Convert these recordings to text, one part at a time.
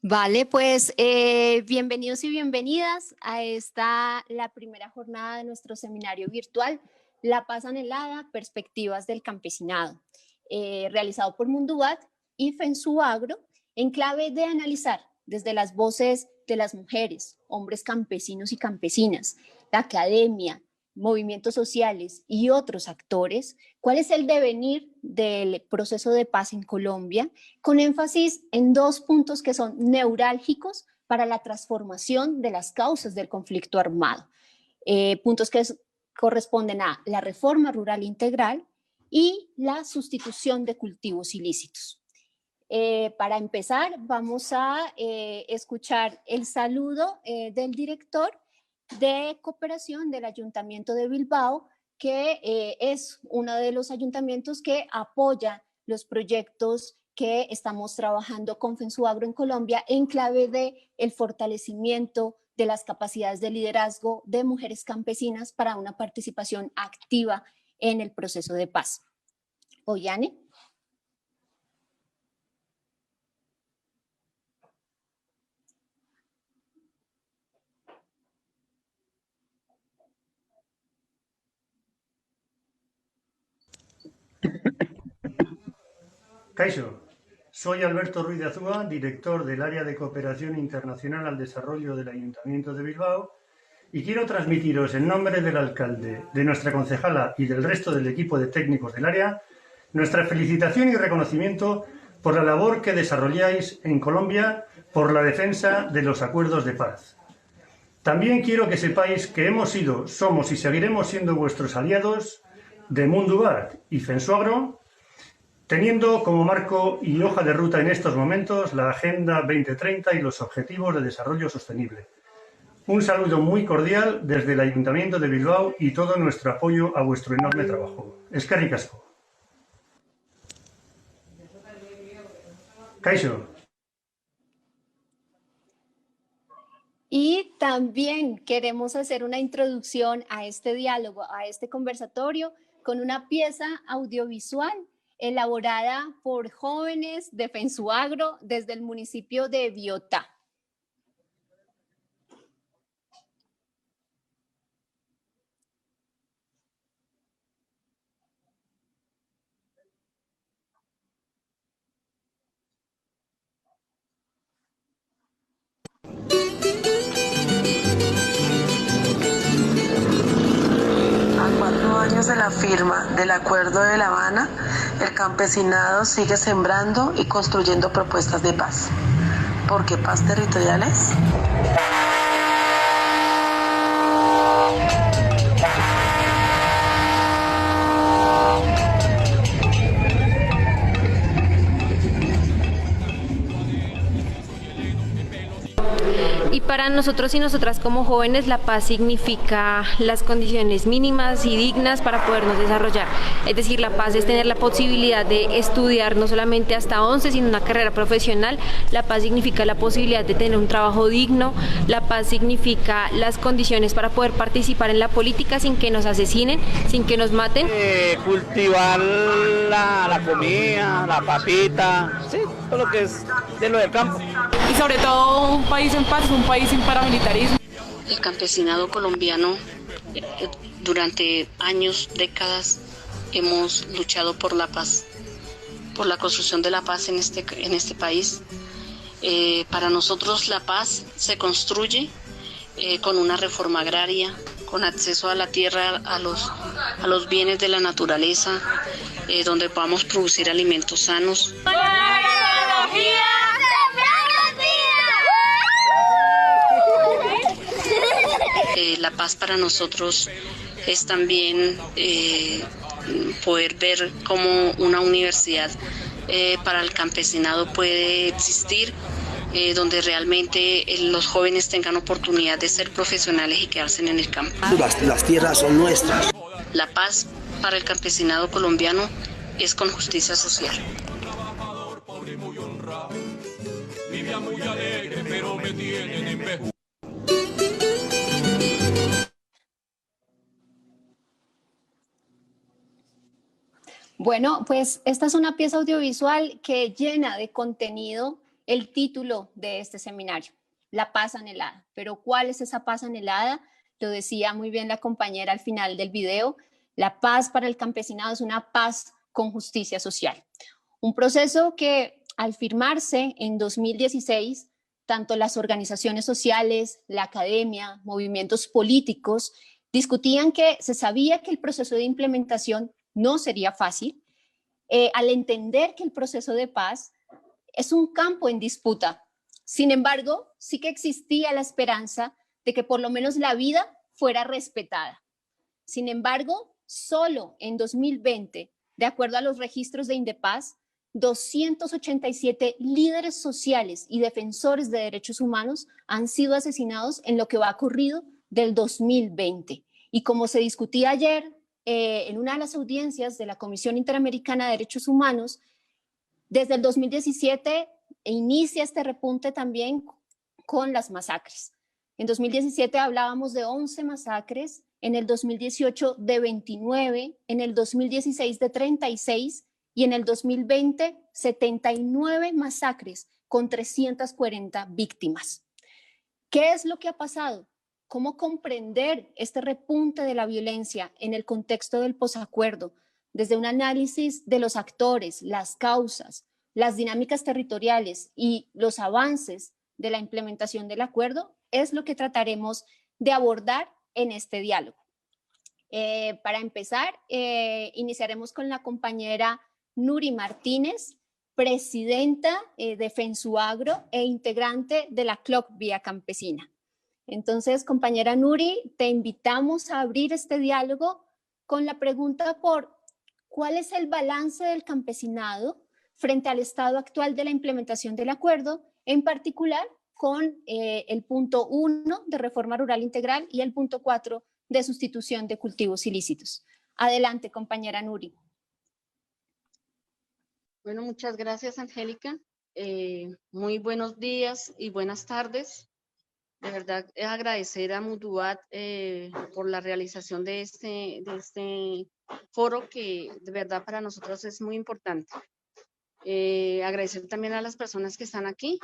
Vale, pues bienvenidos y bienvenidas a la primera jornada de nuestro seminario virtual, La Paz Anhelada, Perspectivas del Campesinado, realizado por Mundubat y FENSUAGRO, en clave de analizar desde las voces de las mujeres, hombres campesinos y campesinas, la academia, movimientos sociales y otros actores, cuál es el devenir del proceso de paz en Colombia, con énfasis en dos puntos que son neurálgicos para la transformación de las causas del conflicto armado. Puntos que corresponden a la reforma rural integral y la sustitución de cultivos ilícitos. Para empezar, vamos a escuchar el saludo del director de cooperación del Ayuntamiento de Bilbao, que es uno de los ayuntamientos que apoya los proyectos que estamos trabajando con FENSUAGRO en Colombia en clave de el fortalecimiento de las capacidades de liderazgo de mujeres campesinas para una participación activa en el proceso de paz. Oyane. Kaixo, soy Alberto Ruiz de Azúa, director del Área de Cooperación Internacional al Desarrollo del Ayuntamiento de Bilbao, y quiero transmitiros en nombre del alcalde, de nuestra concejala y del resto del equipo de técnicos del área, nuestra felicitación y reconocimiento por la labor que desarrolláis en Colombia por la defensa de los acuerdos de paz. También quiero que sepáis que hemos sido, somos y seguiremos siendo vuestros aliados de Mundubat y FENSUAGRO, teniendo como marco y hoja de ruta en estos momentos la Agenda 2030 y los Objetivos de Desarrollo Sostenible. Un saludo muy cordial desde el Ayuntamiento de Bilbao y todo nuestro apoyo a vuestro enorme trabajo. Eskerrik asko. Kaixo. Y también queremos hacer una introducción a este diálogo, a este conversatorio, con una pieza audiovisual elaborada por jóvenes de FENSUAGRO desde el municipio de Biotá. A 4 años de la firma del Acuerdo de La Habana, el campesinado sigue sembrando y construyendo propuestas de paz. ¿Por qué paz territoriales? Y para nosotros y nosotras como jóvenes, la paz significa las condiciones mínimas y dignas para podernos desarrollar. Es decir, la paz es tener la posibilidad de estudiar no solamente hasta 11, sino una carrera profesional. La paz significa la posibilidad de tener un trabajo digno. La paz significa las condiciones para poder participar en la política sin que nos asesinen, sin que nos maten. Cultivar la comida, la papita, sí, todo lo que es de lo del campo. Y sobre todo un país en paz, un país sin paramilitarismo. El campesinado colombiano durante años, décadas, hemos luchado por la paz, por la construcción de la paz en este país. Para nosotros la paz se construye con una reforma agraria, con acceso a la tierra, a los bienes de la naturaleza, donde podamos producir alimentos sanos. La paz para nosotros es también poder ver cómo una universidad para el campesinado puede existir, donde realmente los jóvenes tengan oportunidad de ser profesionales y quedarse en el campo. Las tierras son nuestras. La paz para el campesinado colombiano es con justicia social. Vivía muy alegre, pero me tienen en vez. Bueno, pues esta es una pieza audiovisual que llena de contenido el título de este seminario, La paz anhelada. Pero ¿cuál es esa paz anhelada? Lo decía muy bien la compañera al final del video, la paz para el campesinado es una paz con justicia social. Un proceso que al firmarse en 2016, tanto las organizaciones sociales, la academia, movimientos políticos, discutían que se sabía que el proceso de implementación no sería fácil, al entender que el proceso de paz es un campo en disputa. Sin embargo, sí que existía la esperanza de que por lo menos la vida fuera respetada. Sin embargo, solo en 2020, de acuerdo a los registros de Indepaz, 287 líderes sociales y defensores de derechos humanos han sido asesinados en lo que va corrido del 2020. Y como se discutía ayer en una de las audiencias de la Comisión Interamericana de Derechos Humanos, desde el 2017 inicia este repunte también con las masacres. En 2017 hablábamos de 11 masacres, en el 2018 de 29, en el 2016 de 36 y en el 2020 79 masacres con 340 víctimas. ¿Qué es lo que ha pasado? ¿Cómo comprender este repunte de la violencia en el contexto del posacuerdo? Desde un análisis de los actores, las causas, las dinámicas territoriales y los avances de la implementación del acuerdo, es lo que trataremos de abordar en este diálogo. Para empezar, iniciaremos con la compañera Nuri Martínez, presidenta de FENSUAGRO e integrante de la CLOC Vía Campesina. Entonces, compañera Nuri, te invitamos a abrir este diálogo con la pregunta por ¿cuál es el balance del campesinado frente al estado actual de la implementación del acuerdo, en particular con el punto 1 de reforma rural integral y el punto 4 de sustitución de cultivos ilícitos? Adelante, compañera Nuri. Bueno, muchas gracias, Angélica. Muy buenos días y buenas tardes. De verdad, agradecer a Muduat por la realización de este foro que de verdad para nosotros es muy importante. Agradecer también a las personas que están aquí,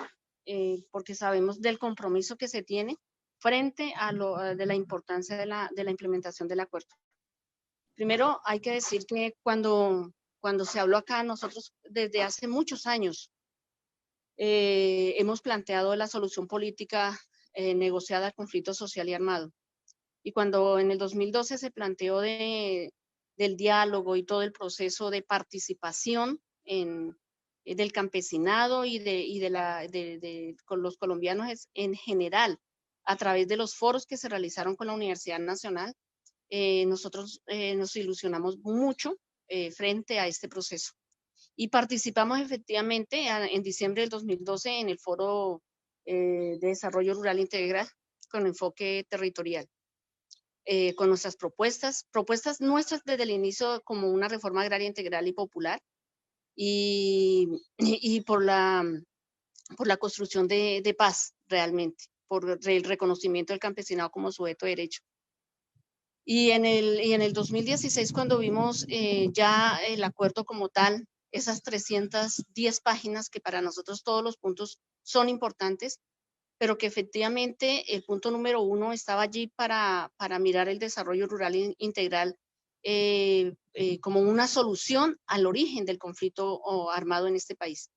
porque sabemos del compromiso que se tiene frente a de la importancia de la implementación del acuerdo. Primero, hay que decir que cuando se habló acá, nosotros desde hace muchos años hemos planteado la solución política negociada al conflicto social y armado. Y cuando en el 2012 se planteó del diálogo y todo el proceso de participación del campesinado con los colombianos en general, a través de los foros que se realizaron con la Universidad Nacional, nosotros nos ilusionamos mucho frente a este proceso. Y participamos efectivamente en diciembre del 2012 en el Foro de Desarrollo Rural Integral con enfoque territorial, con nuestras propuestas nuestras desde el inicio como una reforma agraria integral y popular, y por la construcción de paz realmente, por el reconocimiento del campesinado como sujeto de derecho. Y en el 2016, cuando vimos ya el acuerdo como tal, esas 310 páginas que para nosotros todos los puntos son importantes, pero que efectivamente el punto número 1 estaba allí para mirar el desarrollo rural integral como una solución al origen del conflicto armado en este país,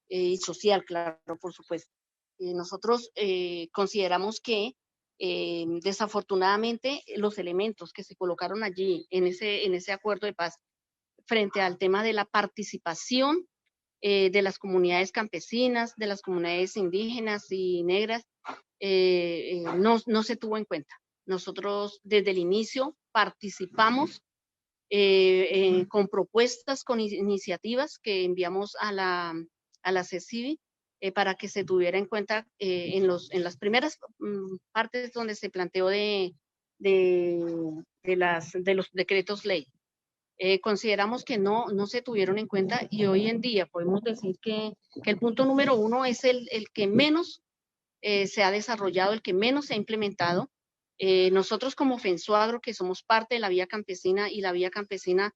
y social, claro, por supuesto. Nosotros consideramos que desafortunadamente los elementos que se colocaron allí en ese acuerdo de paz frente al tema de la participación de las comunidades campesinas, de las comunidades indígenas y negras, no se tuvo en cuenta. Nosotros desde el inicio participamos con propuestas, con iniciativas que enviamos a la CECIBI para que se tuviera en cuenta en las primeras partes donde se planteó de los decretos ley. Consideramos que no se tuvieron en cuenta, y hoy en día podemos decir que el punto número 1 es el que menos se ha desarrollado, el que menos se ha implementado. Nosotros como FENSUAGRO, que somos parte de la Vía Campesina, y la Vía Campesina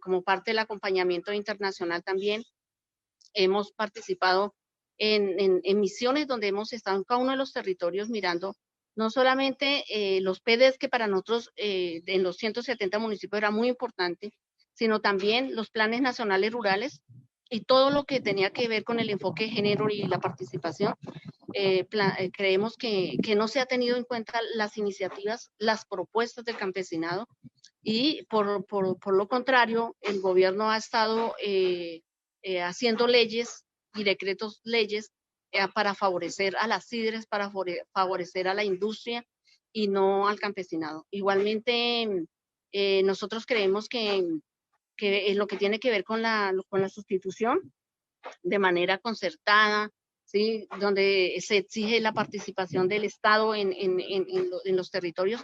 como parte del acompañamiento internacional también, hemos participado en misiones donde hemos estado en cada uno de los territorios mirando no solamente los PDs, que para nosotros en los 170 municipios era muy importante, sino también los planes nacionales rurales y todo lo que tenía que ver con el enfoque de género y la participación. Creemos que no se ha tenido en cuenta las iniciativas, las propuestas del campesinado, y por lo contrario, el gobierno ha estado haciendo leyes y decretos leyes para favorecer a las CIDRES, para favorecer a la industria y no al campesinado. Igualmente, nosotros creemos que en lo que tiene que ver con la sustitución de manera concertada, ¿sí? Donde se exige la participación del Estado en los territorios,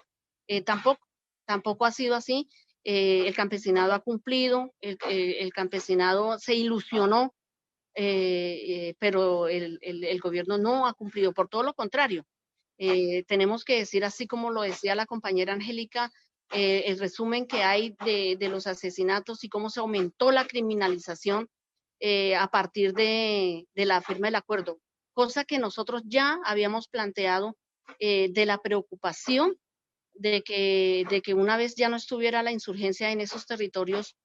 tampoco ha sido así. El campesinado ha cumplido, el campesinado se ilusionó, pero el gobierno no ha cumplido, por todo lo contrario. Tenemos que decir, así como lo decía la compañera Angélica, el resumen que hay de los asesinatos y cómo se aumentó la criminalización a partir de la firma del acuerdo, cosa que nosotros ya habíamos planteado, de la preocupación de que una vez ya no estuviera la insurgencia en esos territorios,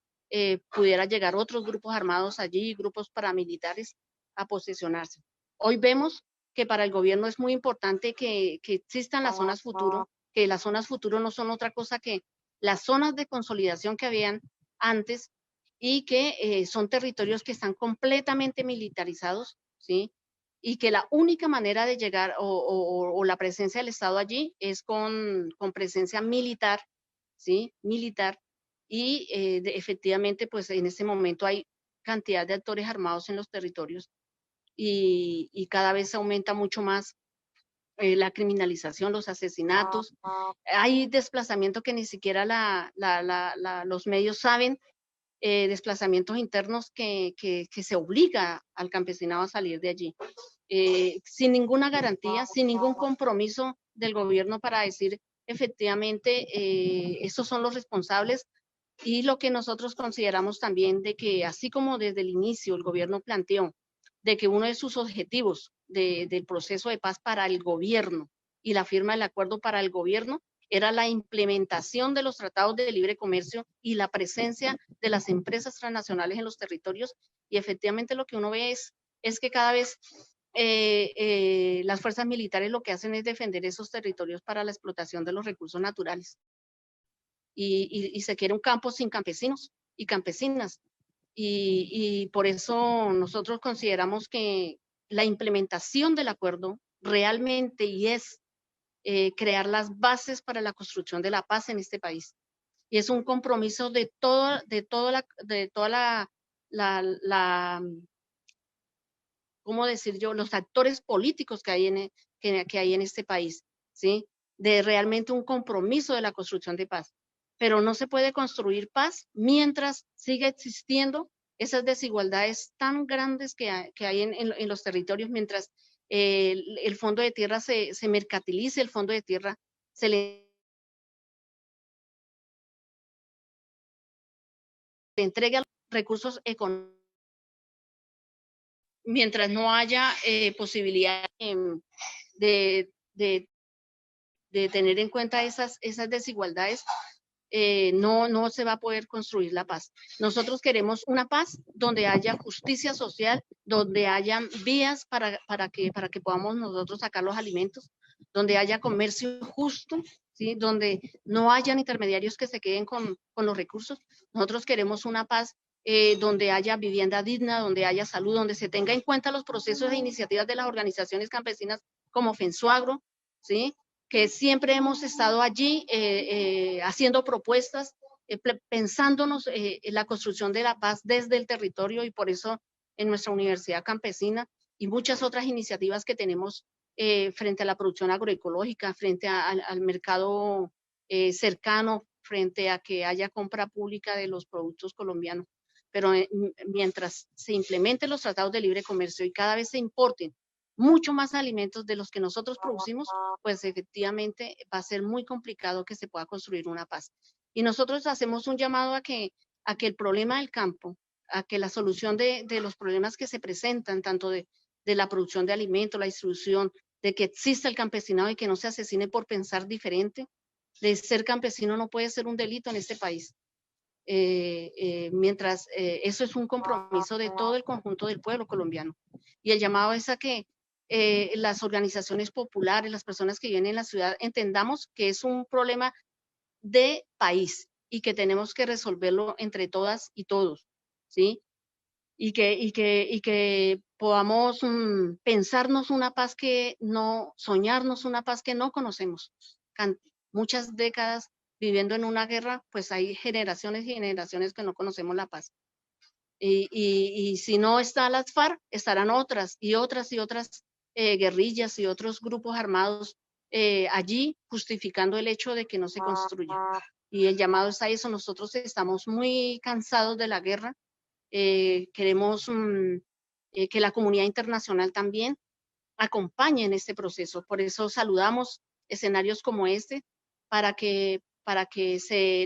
pudiera llegar otros grupos armados allí, grupos paramilitares, a posicionarse. Hoy vemos que para el gobierno es muy importante que existan las zonas futuro, que las zonas futuro no son otra cosa que las zonas de consolidación que habían antes, y que son territorios que están completamente militarizados, ¿sí? Y que la única manera de llegar o la presencia del Estado allí es con presencia militar, ¿sí? Militar, y efectivamente, pues en este momento hay cantidad de actores armados en los territorios, y cada vez se aumenta mucho más la criminalización, los asesinatos. Hay desplazamiento que ni siquiera los medios saben, desplazamientos internos que se obliga al campesinado a salir de allí, sin ninguna garantía, sin ningún compromiso del gobierno para decir efectivamente estos son los responsables. Y lo que nosotros consideramos también, de que así como desde el inicio el gobierno planteó de que uno de sus objetivos del proceso de paz para el gobierno y la firma del acuerdo para el gobierno era la implementación de los tratados de libre comercio y la presencia de las empresas transnacionales en los territorios, y efectivamente lo que uno ve es que cada vez las fuerzas militares lo que hacen es defender esos territorios para la explotación de los recursos naturales, y se quiere un campo sin campesinos y campesinas, y por eso nosotros consideramos que la implementación del acuerdo realmente es crear las bases para la construcción de la paz en este país. Y es un compromiso de toda la ¿cómo decir yo? Los actores políticos que hay en este país, ¿sí? De realmente un compromiso de la construcción de paz. Pero no se puede construir paz mientras siga existiendo esas desigualdades tan grandes que hay en los territorios, mientras el fondo de tierra se mercantilice, el fondo de tierra se le entregue a los recursos económicos, mientras no haya posibilidad de tener en cuenta esas desigualdades, no se va a poder construir la paz. Nosotros queremos una paz donde haya justicia social, donde haya vías para que podamos nosotros sacar los alimentos, donde haya comercio justo, ¿sí? Donde no hayan intermediarios que se queden con los recursos. Nosotros queremos una paz donde haya vivienda digna, donde haya salud, donde se tenga en cuenta los procesos e iniciativas de las organizaciones campesinas como FENSUAGRO, ¿sí? Que siempre hemos estado allí haciendo propuestas, pensándonos en la construcción de la paz desde el territorio, y por eso en nuestra Universidad Campesina y muchas otras iniciativas que tenemos frente a la producción agroecológica, frente al mercado cercano, frente a que haya compra pública de los productos colombianos. Pero mientras se implementen los tratados de libre comercio y cada vez se importen mucho más alimentos de los que nosotros producimos, pues efectivamente va a ser muy complicado que se pueda construir una paz. Y nosotros hacemos un llamado a que el problema del campo que la solución de los problemas que se presentan, tanto de la producción de alimentos, la distribución, de que exista el campesinado y que no se asesine por pensar diferente. De ser campesino no puede ser un delito en este país. Mientras eso es un compromiso de todo el conjunto del pueblo colombiano. Y el llamado es a que las organizaciones populares, las personas que viven en la ciudad, entendamos que es un problema de país y que tenemos que resolverlo entre todas y todos, ¿sí? Y que podamos pensarnos una paz que no, soñarnos una paz que no conocemos. Muchas décadas viviendo en una guerra, pues hay generaciones y generaciones que no conocemos la paz. Y si no está las FARC, estarán otras y otras y otras guerrillas y otros grupos armados allí justificando el hecho de que no se construya. Y el llamado es a eso. Nosotros estamos muy cansados de la guerra. Queremos que la comunidad internacional también acompañe en este proceso. Por eso saludamos escenarios como este para que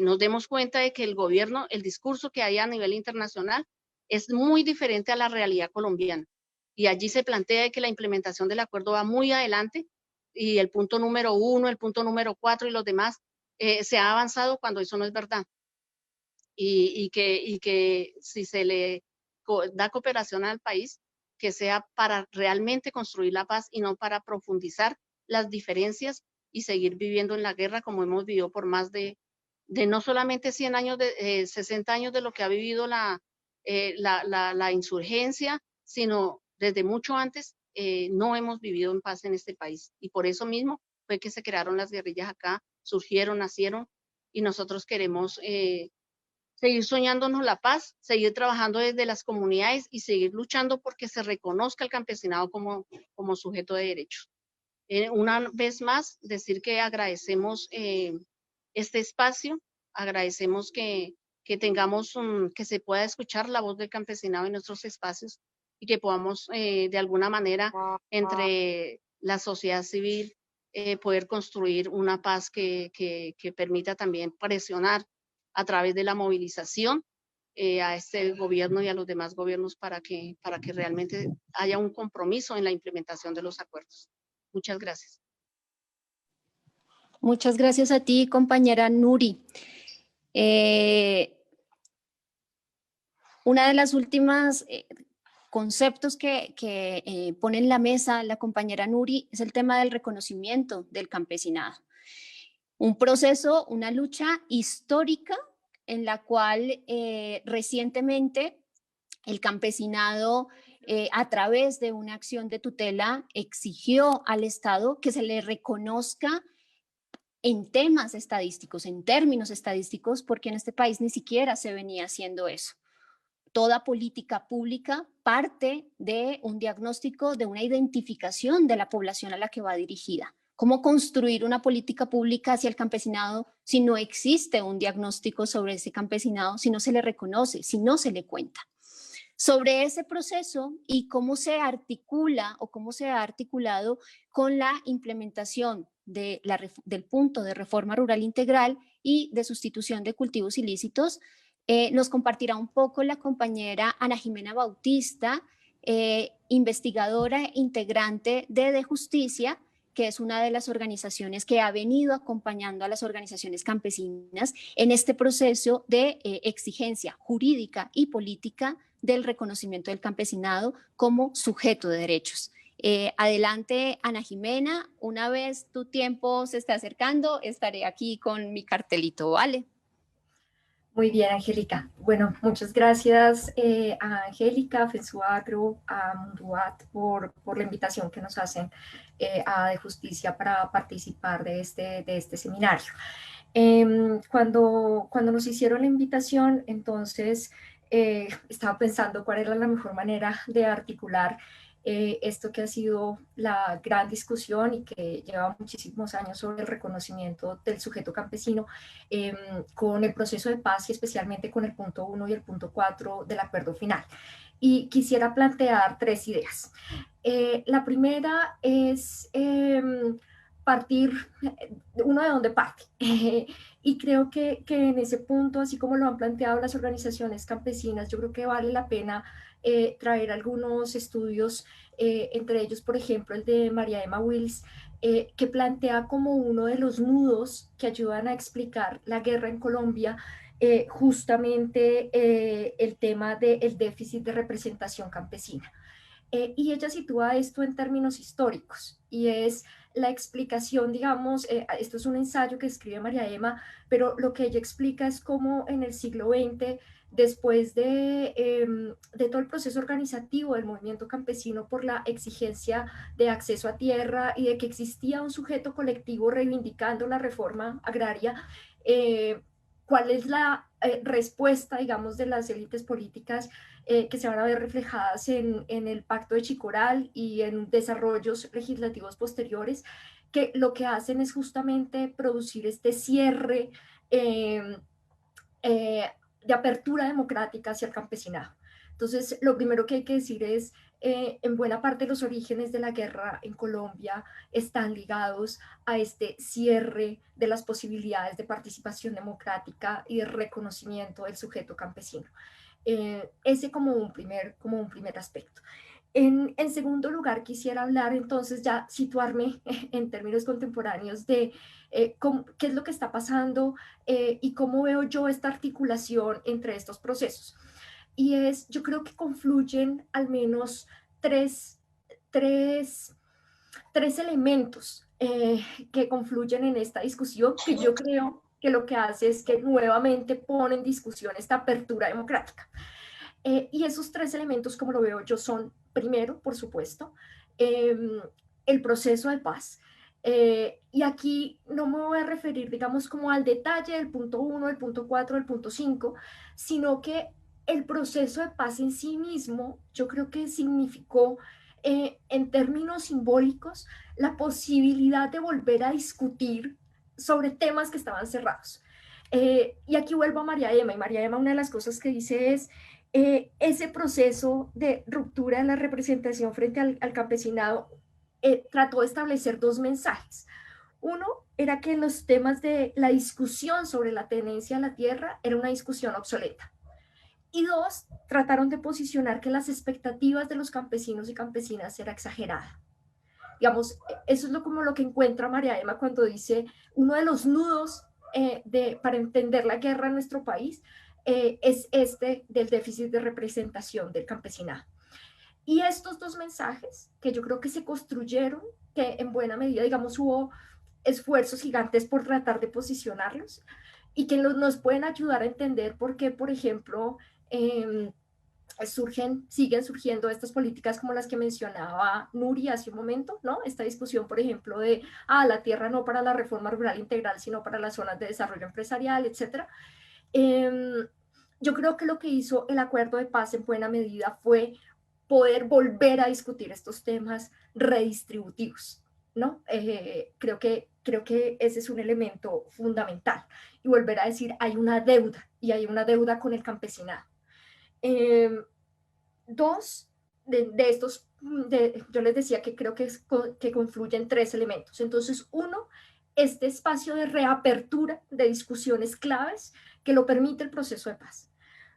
nos demos cuenta de que el gobierno, el discurso que hay a nivel internacional es muy diferente a la realidad colombiana. Y allí se plantea que la implementación del acuerdo va muy adelante y el punto número 1, el punto número 4 y los demás se ha avanzado cuando eso no es verdad. Y que si se le da cooperación al país, que sea para realmente construir la paz y no para profundizar las diferencias y seguir viviendo en la guerra como hemos vivido por más de no solamente 100 años, 60 años de lo que ha vivido la insurgencia, sino desde mucho antes no hemos vivido en paz en este país. Y por eso mismo fue que se crearon las guerrillas acá, surgieron, nacieron, y nosotros queremos seguir soñándonos la paz, seguir trabajando desde las comunidades y seguir luchando porque se reconozca el campesinado como sujeto de derechos. Una vez más, decir que agradecemos este espacio, agradecemos que tengamos, que se pueda escuchar la voz del campesinado en nuestros espacios y que podamos de alguna manera entre la sociedad civil poder construir una paz que permita también presionar a través de la movilización a este gobierno y a los demás gobiernos para que realmente haya un compromiso en la implementación de los acuerdos. Muchas gracias. Muchas gracias a ti, compañera Nuri. Una de las últimas conceptos que pone en la mesa la compañera Nuri es el tema del reconocimiento del campesinado. Un proceso, una lucha histórica en la cual recientemente el campesinado, a través de una acción de tutela, exigió al Estado que se le reconozca en temas estadísticos, en términos estadísticos, porque en este país ni siquiera se venía haciendo eso. Toda política pública parte de un diagnóstico, de una identificación de la población a la que va dirigida. ¿Cómo construir una política pública hacia el campesinado si no existe un diagnóstico sobre ese campesinado, si no se le reconoce, si no se le cuenta? Sobre ese proceso y cómo se articula o cómo se ha articulado con la implementación del punto de reforma rural integral y de sustitución de cultivos ilícitos, nos compartirá un poco la compañera Ana Jimena Bautista, investigadora e integrante de Justicia, que es una de las organizaciones que ha venido acompañando a las organizaciones campesinas en este proceso de exigencia jurídica y política del reconocimiento del campesinado como sujeto de derechos. Adelante, Ana Jimena, una vez tu tiempo se esté acercando, estaré aquí con mi cartelito, ¿vale? Muy bien, Angélica. Bueno, muchas gracias a Angélica, a FENSUAGRO, a Munduat por la invitación que nos hacen a De Justicia para participar de este seminario. Cuando nos hicieron la invitación, entonces estaba pensando cuál era la mejor manera de articular esto que ha sido la gran discusión y que lleva muchísimos años sobre el reconocimiento del sujeto campesino con el proceso de paz y especialmente con el punto 1 y el punto 4 del acuerdo final. Y quisiera plantear tres ideas. La primera es partir, uno de dónde parte. Y creo que en ese punto, así como lo han planteado las organizaciones campesinas, yo creo que vale la pena traer algunos estudios, entre ellos, por ejemplo, el de María Emma Wills, que plantea como uno de los nudos que ayudan a explicar la guerra en Colombia, justamente el tema del déficit de representación campesina. Y ella sitúa esto en términos históricos, y es la explicación, digamos, esto es un ensayo que escribe María Emma, pero lo que ella explica es cómo en el siglo XX, después de todo el proceso organizativo del movimiento campesino por la exigencia de acceso a tierra y de que existía un sujeto colectivo reivindicando la reforma agraria, cuál es la respuesta, digamos, de las élites políticas que se van a ver reflejadas en el Pacto de Chicoral y en desarrollos legislativos posteriores, que lo que hacen es justamente producir este cierre de apertura democrática hacia el campesinado. Entonces, lo primero que hay que decir es, en buena parte los orígenes de la guerra en Colombia están ligados a este cierre de las posibilidades de participación democrática y de reconocimiento del sujeto campesino. Ese como un primer aspecto. En segundo lugar, quisiera hablar entonces, ya situarme en términos contemporáneos de qué es lo que está pasando y cómo veo yo esta articulación entre estos procesos. Y yo creo que confluyen al menos tres elementos que confluyen en esta discusión, que yo creo que lo que hace es que nuevamente pone en discusión esta apertura democrática. Y esos tres elementos, como lo veo yo, son, primero, por supuesto, el proceso de paz. Y aquí no me voy a referir, digamos, como al detalle del punto 1, del punto 4, del punto 5, sino que el proceso de paz en sí mismo, yo creo que significó, en términos simbólicos, la posibilidad de volver a discutir sobre temas que estaban cerrados. Y aquí vuelvo a María Emma, y María Emma, una de las cosas que dice es, ese proceso de ruptura de la representación frente al campesinado trató de establecer dos mensajes. Uno era que los temas de la discusión sobre la tenencia de la tierra era una discusión obsoleta. Y dos, trataron de posicionar que las expectativas de los campesinos y campesinas era exagerada. Digamos, eso es como lo que encuentra María Emma cuando dice uno de los nudos para entender la guerra en nuestro país es este del déficit de representación del campesinado. Y estos dos mensajes que yo creo que se construyeron, que en buena medida, digamos, hubo esfuerzos gigantes por tratar de posicionarlos y que nos pueden ayudar a entender por qué, por ejemplo, siguen surgiendo estas políticas como las que mencionaba Nuri hace un momento, ¿no? Esta discusión, por ejemplo, de la tierra no para la reforma rural integral, sino para las zonas de desarrollo empresarial, etc. Yo creo que lo que hizo el acuerdo de paz en buena medida fue poder volver a discutir estos temas redistributivos, ¿no? Creo que ese es un elemento fundamental. Y volver a decir, hay una deuda, y hay una deuda con el campesinado. Dos de estos, yo les decía que creo que confluyen tres elementos. Entonces, uno, este espacio de reapertura de discusiones claves que lo permite el proceso de paz.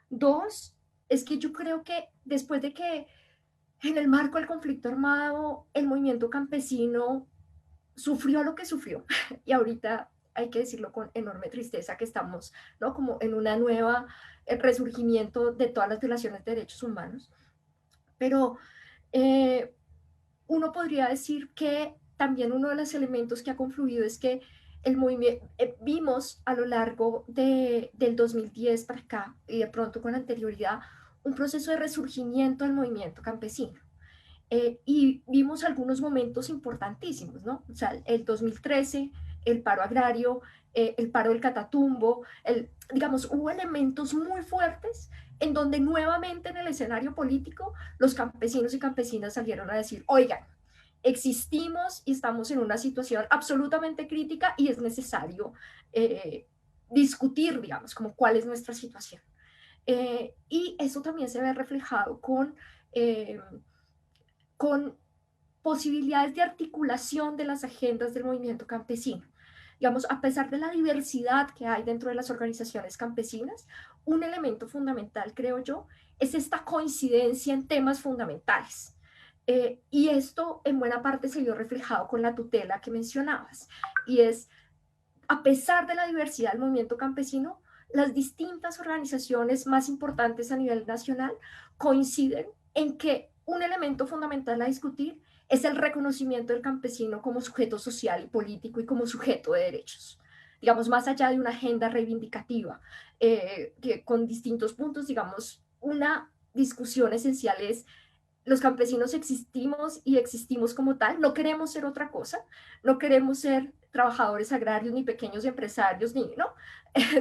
Dos, es que yo creo que después de que en el marco del conflicto armado el movimiento campesino sufrió lo que sufrió, y ahorita hay que decirlo con enorme tristeza que estamos, ¿no?, como en una nueva resurgimiento de todas las violaciones de derechos humanos, pero uno podría decir que también uno de los elementos que ha confluido es que el movimiento, vimos a lo largo del 2010 para acá y de pronto con anterioridad un proceso de resurgimiento del movimiento campesino. Y vimos algunos momentos importantísimos, ¿no? O sea, el 2013, el paro agrario, el paro del Catatumbo, digamos, hubo elementos muy fuertes en donde nuevamente en el escenario político los campesinos y campesinas salieron a decir, oigan, existimos y estamos en una situación absolutamente crítica y es necesario discutir, digamos, como cuál es nuestra situación. Y eso también se ve reflejado con posibilidades de articulación de las agendas del movimiento campesino. Digamos, a pesar de la diversidad que hay dentro de las organizaciones campesinas, un elemento fundamental, creo yo, es esta coincidencia en temas fundamentales. Y esto en buena parte se vio reflejado con la tutela que mencionabas, y es, a pesar de la diversidad del movimiento campesino, las distintas organizaciones más importantes a nivel nacional coinciden en que un elemento fundamental a discutir es el reconocimiento del campesino como sujeto social y político y como sujeto de derechos. Digamos, más allá de una agenda reivindicativa, que con distintos puntos, digamos, una discusión esencial es: los campesinos existimos y existimos como tal, no queremos ser otra cosa, no queremos ser trabajadores agrarios ni pequeños empresarios, ni, ¿no?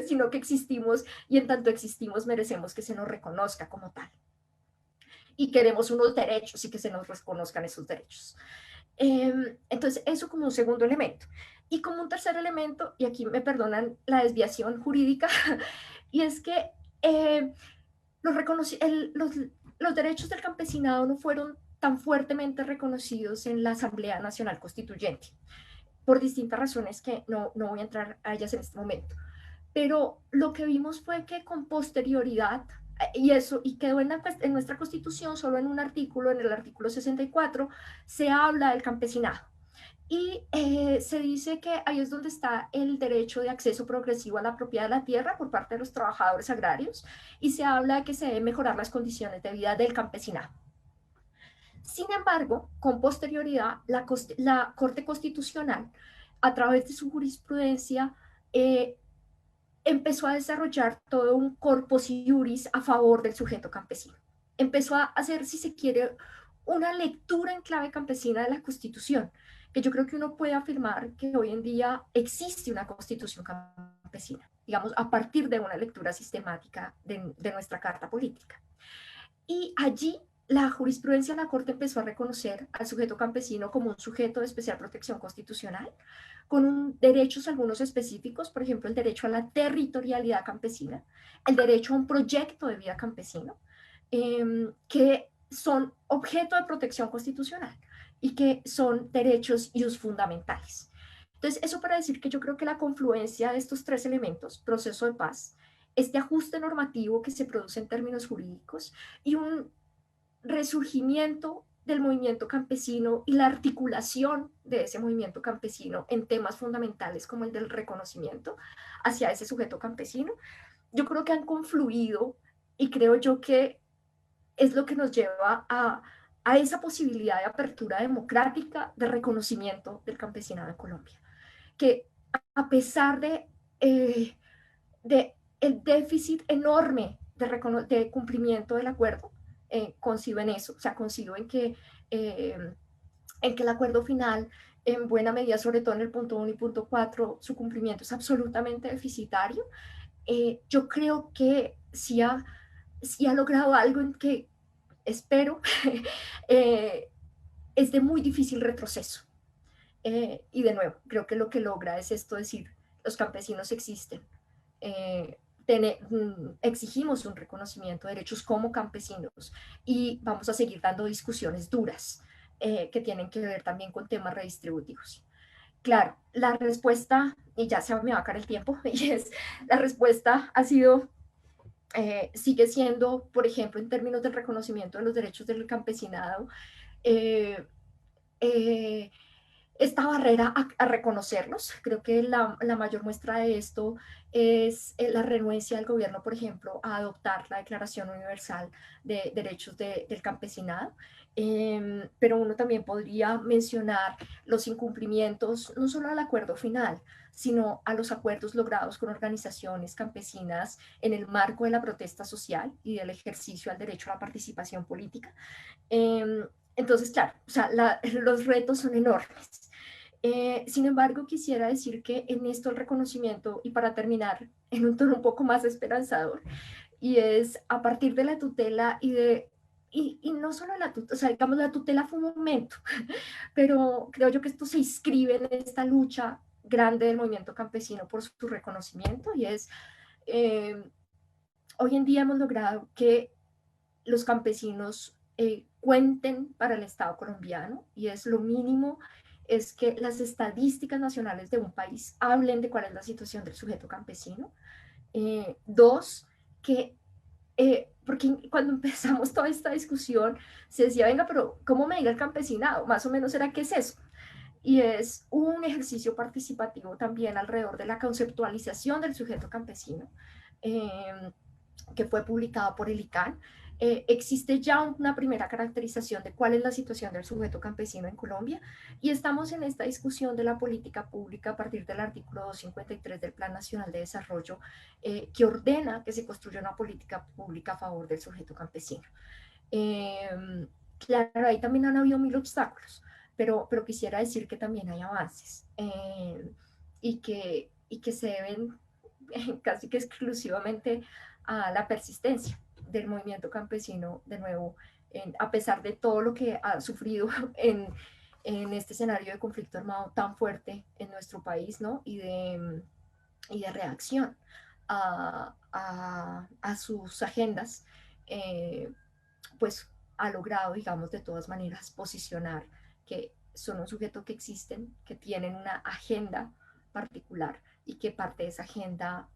Sino que existimos, y en tanto existimos merecemos que se nos reconozca como tal. Y queremos unos derechos y que se nos reconozcan esos derechos. Entonces, eso como un segundo elemento. Y como un tercer elemento, y aquí me perdonan la desviación jurídica, y es que los derechos del campesinado no fueron tan fuertemente reconocidos en la Asamblea Nacional Constituyente, por distintas razones que no voy a entrar a ellas en este momento. Pero lo que vimos fue que con posterioridad, y quedó en nuestra Constitución, solo en un artículo, en el artículo 64, se habla del campesinado. Y se dice que ahí es donde está el derecho de acceso progresivo a la propiedad de la tierra por parte de los trabajadores agrarios, y se habla de que se deben mejorar las condiciones de vida del campesinado. Sin embargo, con posterioridad, la Corte Constitucional, a través de su jurisprudencia, empezó a desarrollar todo un corpus iuris a favor del sujeto campesino. Empezó a hacer, si se quiere, una lectura en clave campesina de la Constitución, que yo creo que uno puede afirmar que hoy en día existe una Constitución campesina, digamos, a partir de una lectura sistemática de nuestra Carta Política. Y allí la jurisprudencia de la Corte empezó a reconocer al sujeto campesino como un sujeto de especial protección constitucional, con derechos algunos específicos, por ejemplo, el derecho a la territorialidad campesina, el derecho a un proyecto de vida campesino, que son objeto de protección constitucional y que son derechos fundamentales. Entonces, eso para decir que yo creo que la confluencia de estos tres elementos, proceso de paz, este ajuste normativo que se produce en términos jurídicos y un resurgimiento del movimiento campesino y la articulación de ese movimiento campesino en temas fundamentales como el del reconocimiento hacia ese sujeto campesino, yo creo que han confluido, y creo yo que es lo que nos lleva a esa posibilidad de apertura democrática, de reconocimiento del campesinado en Colombia, que a pesar de el déficit enorme de cumplimiento del acuerdo, coincido en eso, o sea, coincido en que el acuerdo final, en buena medida, sobre todo en el punto 1 y punto 4, su cumplimiento es absolutamente deficitario. Yo creo que sí ha logrado algo en que espero es de muy difícil retroceso. Y de nuevo, creo que lo que logra es esto, decir, los campesinos existen, exigimos un reconocimiento de derechos como campesinos, y vamos a seguir dando discusiones duras que tienen que ver también con temas redistributivos. Claro, la respuesta, y ya se me va a acabar el tiempo, y la respuesta ha sido, sigue siendo, por ejemplo, en términos del reconocimiento de los derechos del campesinado, esta barrera a reconocerlos. Creo que la mayor muestra de esto es la renuencia del gobierno, por ejemplo, a adoptar la Declaración Universal de Derechos del Campesinado. Pero uno también podría mencionar los incumplimientos, no solo al acuerdo final, sino a los acuerdos logrados con organizaciones campesinas en el marco de la protesta social y del ejercicio al derecho a la participación política. Entonces, claro, o sea, los retos son enormes. Sin embargo, quisiera decir que en esto el reconocimiento, y para terminar en un tono un poco más esperanzador, y es a partir de la tutela y no solo la tutela, o sea, digamos, la tutela fue un momento, pero creo yo que esto se inscribe en esta lucha grande del movimiento campesino por su reconocimiento, y es, hoy en día hemos logrado que los campesinos cuenten para el Estado colombiano, y es lo mínimo, es que las estadísticas nacionales de un país hablen de cuál es la situación del sujeto campesino. Dos, que porque cuando empezamos toda esta discusión se decía, venga, pero ¿cómo medir el campesinado? Más o menos era, ¿qué es eso? Y es un ejercicio participativo también alrededor de la conceptualización del sujeto campesino, que fue publicado por el ICANN. Existe ya una primera caracterización de cuál es la situación del sujeto campesino en Colombia, y estamos en esta discusión de la política pública a partir del artículo 253 del Plan Nacional de Desarrollo, que ordena que se construya una política pública a favor del sujeto campesino. Claro, ahí también han habido 1000 obstáculos, pero quisiera decir que también hay avances, y que se deben casi que exclusivamente a la persistencia del movimiento campesino, de nuevo, a pesar de todo lo que ha sufrido en este escenario de conflicto armado tan fuerte en nuestro país, ¿no? Y de reacción a sus agendas, pues ha logrado, digamos, de todas maneras posicionar que son un sujeto que existen, que tienen una agenda particular, y que parte de esa agenda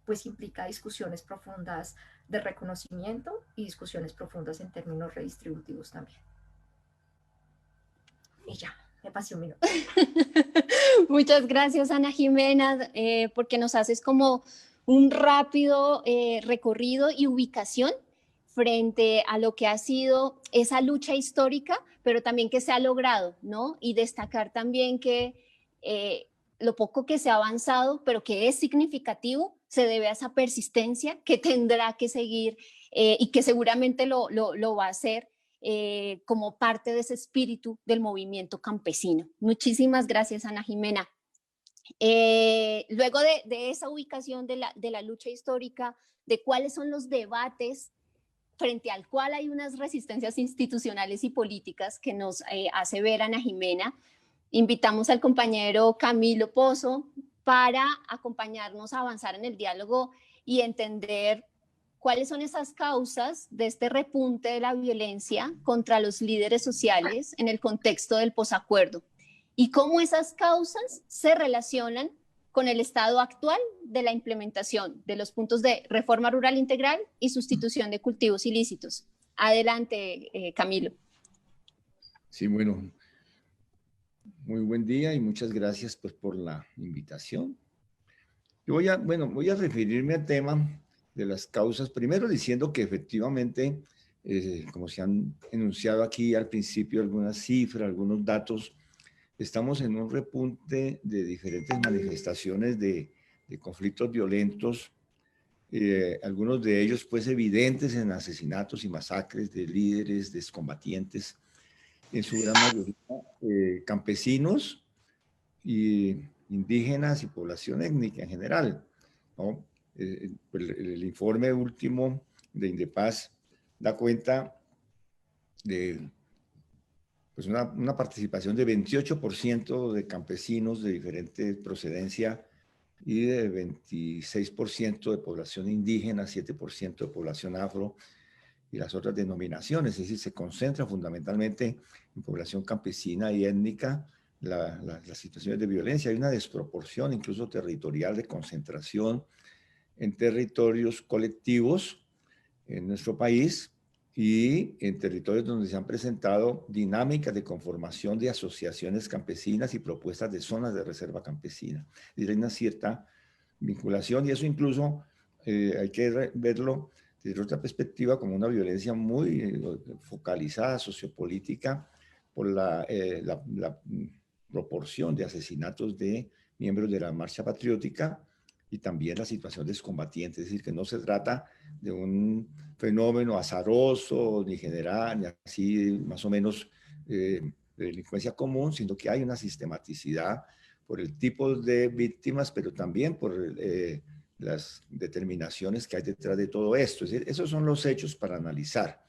pues implica discusiones profundas de reconocimiento y discusiones profundas en términos redistributivos también. Y ya, me pasé un minuto. Muchas gracias, Ana Jimena, porque nos haces como un rápido recorrido y ubicación frente a lo que ha sido esa lucha histórica, pero también que se ha logrado, ¿no? Y destacar también que lo poco que se ha avanzado, pero que es significativo, se debe a esa persistencia que tendrá que seguir y que seguramente lo va a hacer como parte de ese espíritu del movimiento campesino. Muchísimas gracias, Ana Jimena. Luego de esa ubicación de la lucha histórica, de cuáles son los debates frente al cual hay unas resistencias institucionales y políticas que nos hace ver Ana Jimena, invitamos al compañero Camilo Pozo para acompañarnos a avanzar en el diálogo y entender cuáles son esas causas de este repunte de la violencia contra los líderes sociales en el contexto del posacuerdo, y cómo esas causas se relacionan con el estado actual de la implementación de los puntos de reforma rural integral y sustitución de cultivos ilícitos. Adelante, Camilo. Sí, bueno, muy buen día y muchas gracias pues por la invitación. Yo voy a referirme al tema de las causas, primero diciendo que efectivamente, como se han enunciado aquí al principio, algunas cifras, algunos datos, estamos en un repunte de diferentes manifestaciones de conflictos violentos, algunos de ellos pues evidentes en asesinatos y masacres de líderes, de excombatientes, en su gran mayoría campesinos y indígenas y población étnica en general, ¿no? El informe último de Indepaz da cuenta de pues una participación de 28% de campesinos de diferente procedencia y de 26% de población indígena, 7% de población afro y las otras denominaciones. Es decir, se concentra fundamentalmente en población campesina y étnica las situaciones de violencia. Hay una desproporción incluso territorial de concentración en territorios colectivos en nuestro país y en territorios donde se han presentado dinámicas de conformación de asociaciones campesinas y propuestas de zonas de reserva campesina. Es decir, hay una cierta vinculación, y eso incluso hay que verlo desde otra perspectiva como una violencia muy focalizada, sociopolítica, por la proporción de asesinatos de miembros de la Marcha Patriótica y también la situación de excombatientes. Es decir, que no se trata de un fenómeno azaroso, ni general, ni así más o menos de delincuencia común, sino que hay una sistematicidad por el tipo de víctimas, pero también por las determinaciones que hay detrás de todo esto. Es decir, esos son los hechos para analizar.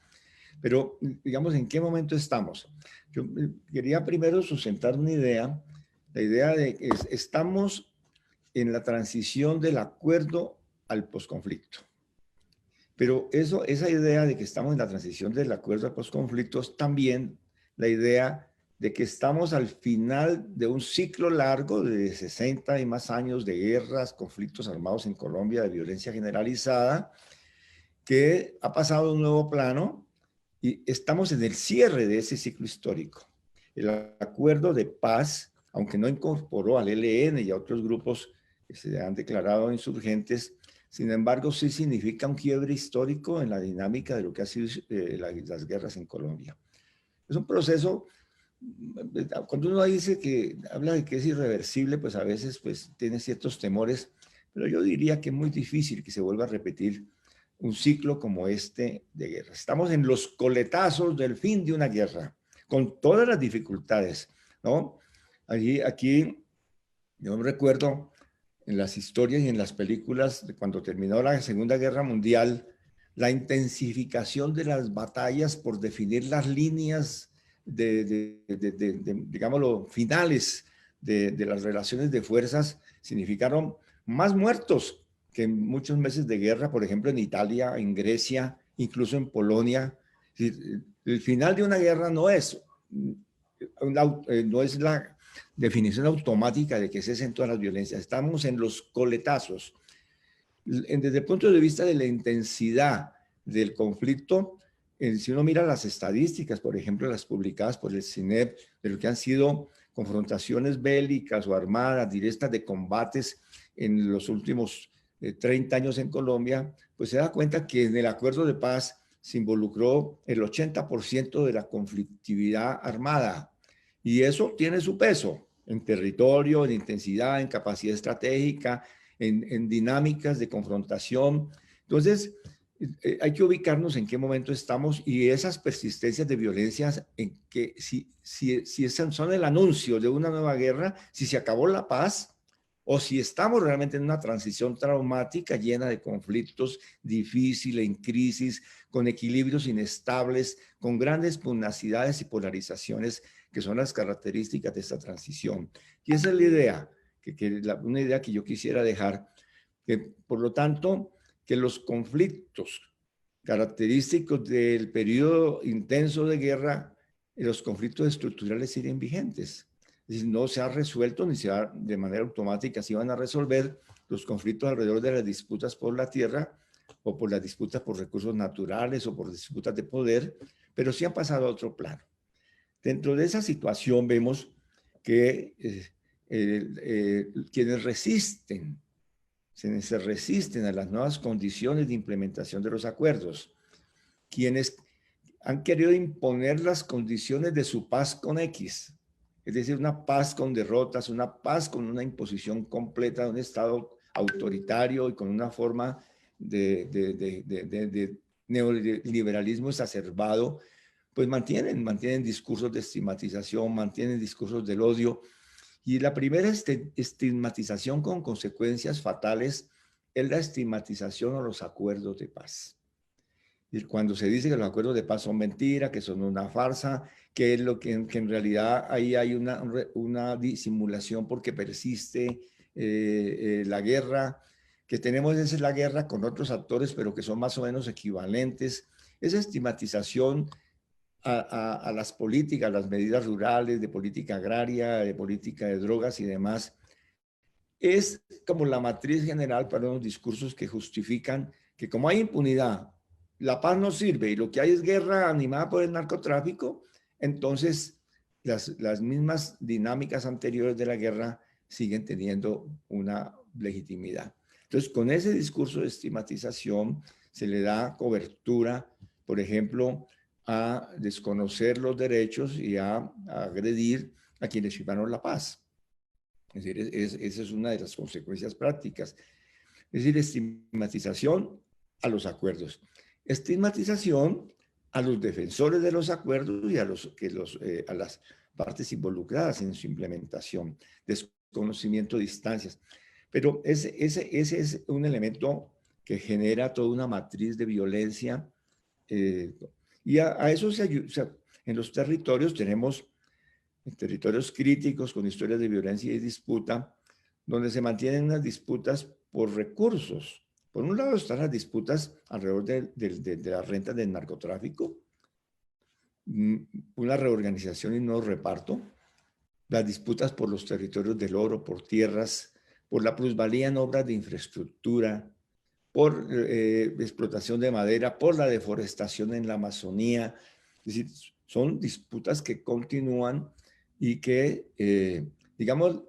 Pero, digamos, ¿en qué momento estamos? Yo quería primero sustentar una idea, la idea de que estamos en la transición del acuerdo al posconflicto. Pero esa idea de que estamos en la transición del acuerdo a posconflictos, también la idea de que estamos al final de un ciclo largo de 60 y más años de guerras, conflictos armados en Colombia, de violencia generalizada, que ha pasado a un nuevo plano y estamos en el cierre de ese ciclo histórico. El acuerdo de paz, aunque no incorporó al ELN y a otros grupos que se han declarado insurgentes, sin embargo, sí significa un quiebre histórico en la dinámica de lo que ha sido las guerras en Colombia. Es un proceso, cuando uno dice que habla de que es irreversible, pues a veces pues, tiene ciertos temores, pero yo diría que es muy difícil que se vuelva a repetir un ciclo como este de guerra. Estamos en los coletazos del fin de una guerra, con todas las dificultades, ¿no? Aquí, yo me recuerdo en las historias y en las películas de cuando terminó la Segunda Guerra Mundial, la intensificación de las batallas por definir las líneas digámoslo, finales de las relaciones de fuerzas significaron más muertos que en muchos meses de guerra, por ejemplo, en Italia, en Grecia, incluso en Polonia. El final de una guerra no es la definición automática de que cesen todas las violencias. Estamos en los coletazos. Desde el punto de vista de la intensidad del conflicto, si uno mira las estadísticas, por ejemplo, las publicadas por el CINEP, de lo que han sido confrontaciones bélicas o armadas, directas de combates en los últimos 30 años en Colombia, pues se da cuenta que en el acuerdo de paz se involucró el 80% de la conflictividad armada. Y eso tiene su peso en territorio, en intensidad, en capacidad estratégica, en dinámicas de confrontación. Entonces, hay que ubicarnos en qué momento estamos y esas persistencias de violencias en que si son el anuncio de una nueva guerra, si se acabó la paz o si estamos realmente en una transición traumática llena de conflictos, difícil, en crisis, con equilibrios inestables, con grandes pugnacidades y polarizaciones que son las características de esta transición. Y esa es la idea, una idea que yo quisiera dejar, que por lo tanto, que los conflictos característicos del periodo intenso de guerra, los conflictos estructurales siguen vigentes. Es decir, no se ha resuelto ni se ha de manera automática, se van a resolver los conflictos alrededor de las disputas por la tierra o por las disputas por recursos naturales o por disputas de poder, pero sí han pasado a otro plano. Dentro de esa situación vemos que quienes se resisten a las nuevas condiciones de implementación de los acuerdos, quienes han querido imponer las condiciones de su paz con X, es decir, una paz con derrotas, una paz con una imposición completa de un Estado autoritario y con una forma de neoliberalismo exacerbado, pues mantienen discursos de estigmatización, mantienen discursos del odio. Y la primera estigmatización con consecuencias fatales es la estigmatización a los acuerdos de paz. Y cuando se dice que los acuerdos de paz son mentira, que son una farsa, que es lo que en realidad ahí hay una disimulación porque persiste la guerra, que tenemos es la guerra con otros actores, pero que son más o menos equivalentes. Esa estigmatización a las políticas, las medidas rurales, de política agraria, de política de drogas y demás, es como la matriz general para unos discursos que justifican que como hay impunidad, la paz no sirve y lo que hay es guerra animada por el narcotráfico, entonces las mismas dinámicas anteriores de la guerra siguen teniendo una legitimidad. Entonces, con ese discurso de estigmatización se le da cobertura, por ejemplo, a desconocer los derechos y a agredir a quienes firmaron la paz. Es decir, esa es una de las consecuencias prácticas. Es decir, estigmatización a los acuerdos. Estigmatización a los defensores de los acuerdos y a las partes involucradas en su implementación. Desconocimiento de instancias. Pero ese es un elemento que genera toda una matriz de violencia. Y a eso en los territorios tenemos territorios críticos con historias de violencia y disputa, donde se mantienen unas disputas por recursos, Por un lado están las disputas alrededor de las rentas del narcotráfico, una reorganización y un nuevo reparto, las disputas por los territorios del oro, por tierras, por la plusvalía en obras de infraestructura, por explotación de madera, por la deforestación en la Amazonía. Es decir, son disputas que continúan y que, digamos,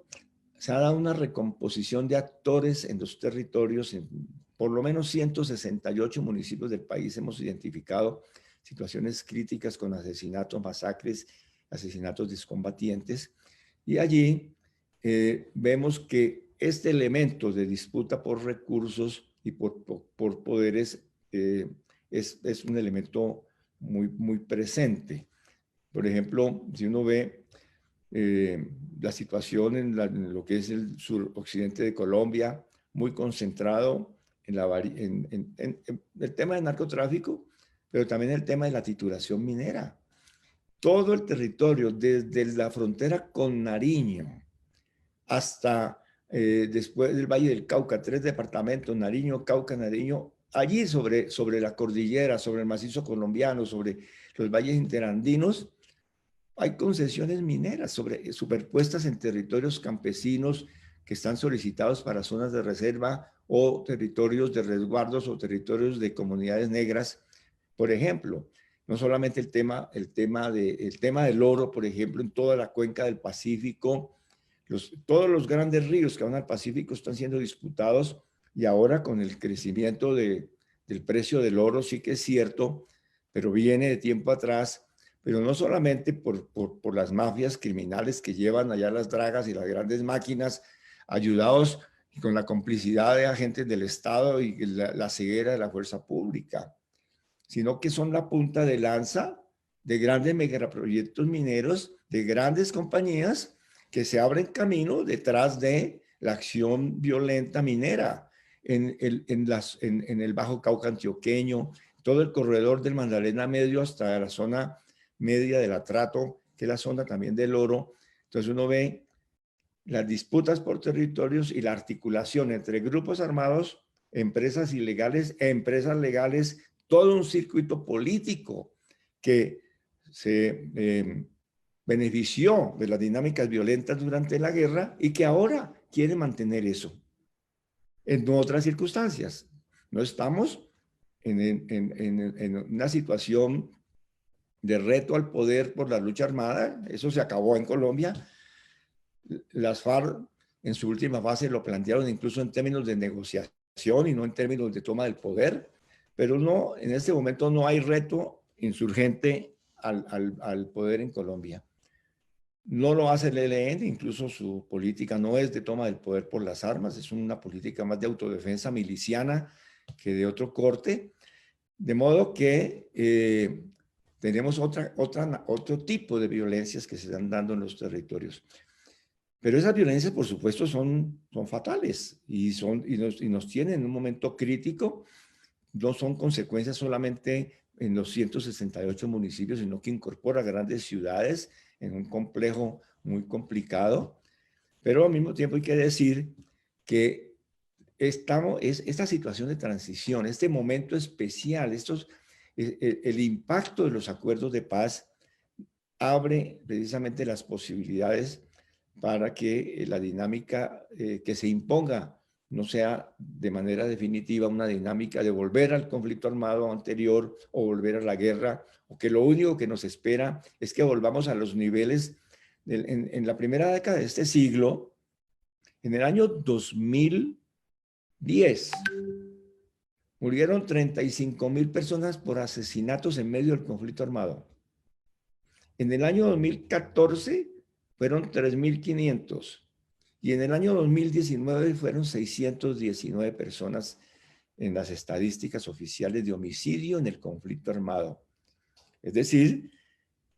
se ha dado una recomposición de actores en los territorios. En por lo menos 168 municipios del país hemos identificado situaciones críticas con asesinatos, masacres, asesinatos de excombatientes. Y allí vemos que este elemento de disputa por recursos y por poderes es un elemento muy presente. Por ejemplo, si uno ve la situación en lo que es el suroccidente de Colombia, muy concentrado en el tema del narcotráfico, pero también el tema de la titulación minera. Todo el territorio, desde la frontera con Nariño hasta después del Valle del Cauca, 3 departamentos, Nariño, Cauca, Nariño, allí sobre la cordillera, sobre el macizo colombiano, sobre los valles interandinos, hay concesiones mineras superpuestas en territorios campesinos que están solicitados para zonas de reserva o territorios de resguardos o territorios de comunidades negras. Por ejemplo, no solamente el tema del oro, por ejemplo, en toda la cuenca del Pacífico, todos los grandes ríos que van al Pacífico están siendo disputados, y ahora con el crecimiento del precio del oro, sí que es cierto, pero viene de tiempo atrás, pero no solamente por las mafias criminales que llevan allá las dragas y las grandes máquinas, ayudados con la complicidad de agentes del Estado y la ceguera de la fuerza pública, sino que son la punta de lanza de grandes megaproyectos mineros, de grandes compañías que se abren camino detrás de la acción violenta minera en el Bajo Cauca antioqueño, todo el corredor del Magdalena Medio hasta la zona media del Atrato, que es la zona también del oro. Entonces uno ve las disputas por territorios y la articulación entre grupos armados, empresas ilegales e empresas legales, todo un circuito político que se benefició de las dinámicas violentas durante la guerra y que ahora quiere mantener eso en otras circunstancias. No estamos en una situación de reto al poder por la lucha armada. Eso se acabó en Colombia. Las FARC en su última fase lo plantearon incluso en términos de negociación y no en términos de toma del poder, pero no, en este momento no hay reto insurgente al poder en Colombia. No lo hace el ELN, incluso su política no es de toma del poder por las armas, es una política más de autodefensa miliciana que de otro corte, de modo que tenemos otro tipo de violencias que se están dando en los territorios. Pero esas violencias, por supuesto, son fatales y nos tienen en un momento crítico. No son consecuencias solamente en los 168 municipios, sino que incorpora grandes ciudades en un complejo muy complicado. Pero al mismo tiempo hay que decir que esta situación de transición, este momento especial, el impacto de los acuerdos de paz abre precisamente las posibilidades para que la dinámica que se imponga no sea de manera definitiva una dinámica de volver al conflicto armado anterior o volver a la guerra, o que lo único que nos espera es que volvamos a los niveles en la primera década de este siglo. En el año 2010 murieron 35.000 personas por asesinatos en medio del conflicto armado. En el año 2014 fueron 3.500 y en el año 2019 fueron 619 personas en las estadísticas oficiales de homicidio en el conflicto armado. Es decir,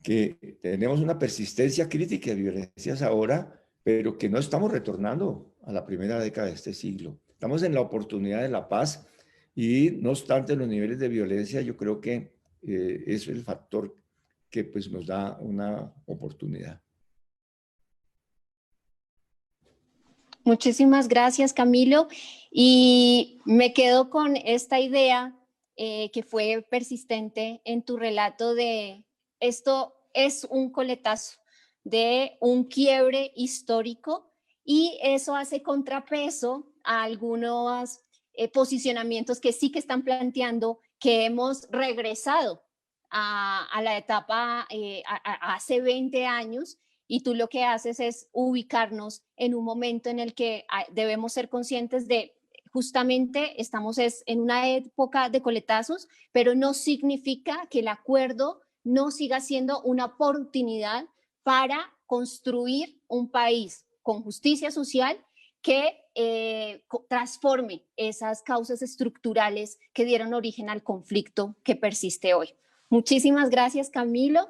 que tenemos una persistencia crítica de violencias ahora, pero que no estamos retornando a la primera década de este siglo. Estamos en la oportunidad de la paz y no obstante los niveles de violencia, yo creo que es el factor que pues nos da una oportunidad. Muchísimas gracias, Camilo. Y me quedo con esta idea que fue persistente en tu relato de esto es un coletazo, de un quiebre histórico, y eso hace contrapeso a algunos posicionamientos que sí que están planteando que hemos regresado a la etapa hace 20 años, y tú lo que haces es ubicarnos en un momento en el que debemos ser conscientes de justamente estamos en una época de coletazos, pero no significa que el acuerdo no siga siendo una oportunidad para construir un país con justicia social que transforme esas causas estructurales que dieron origen al conflicto que persiste hoy. Muchísimas gracias, Camilo.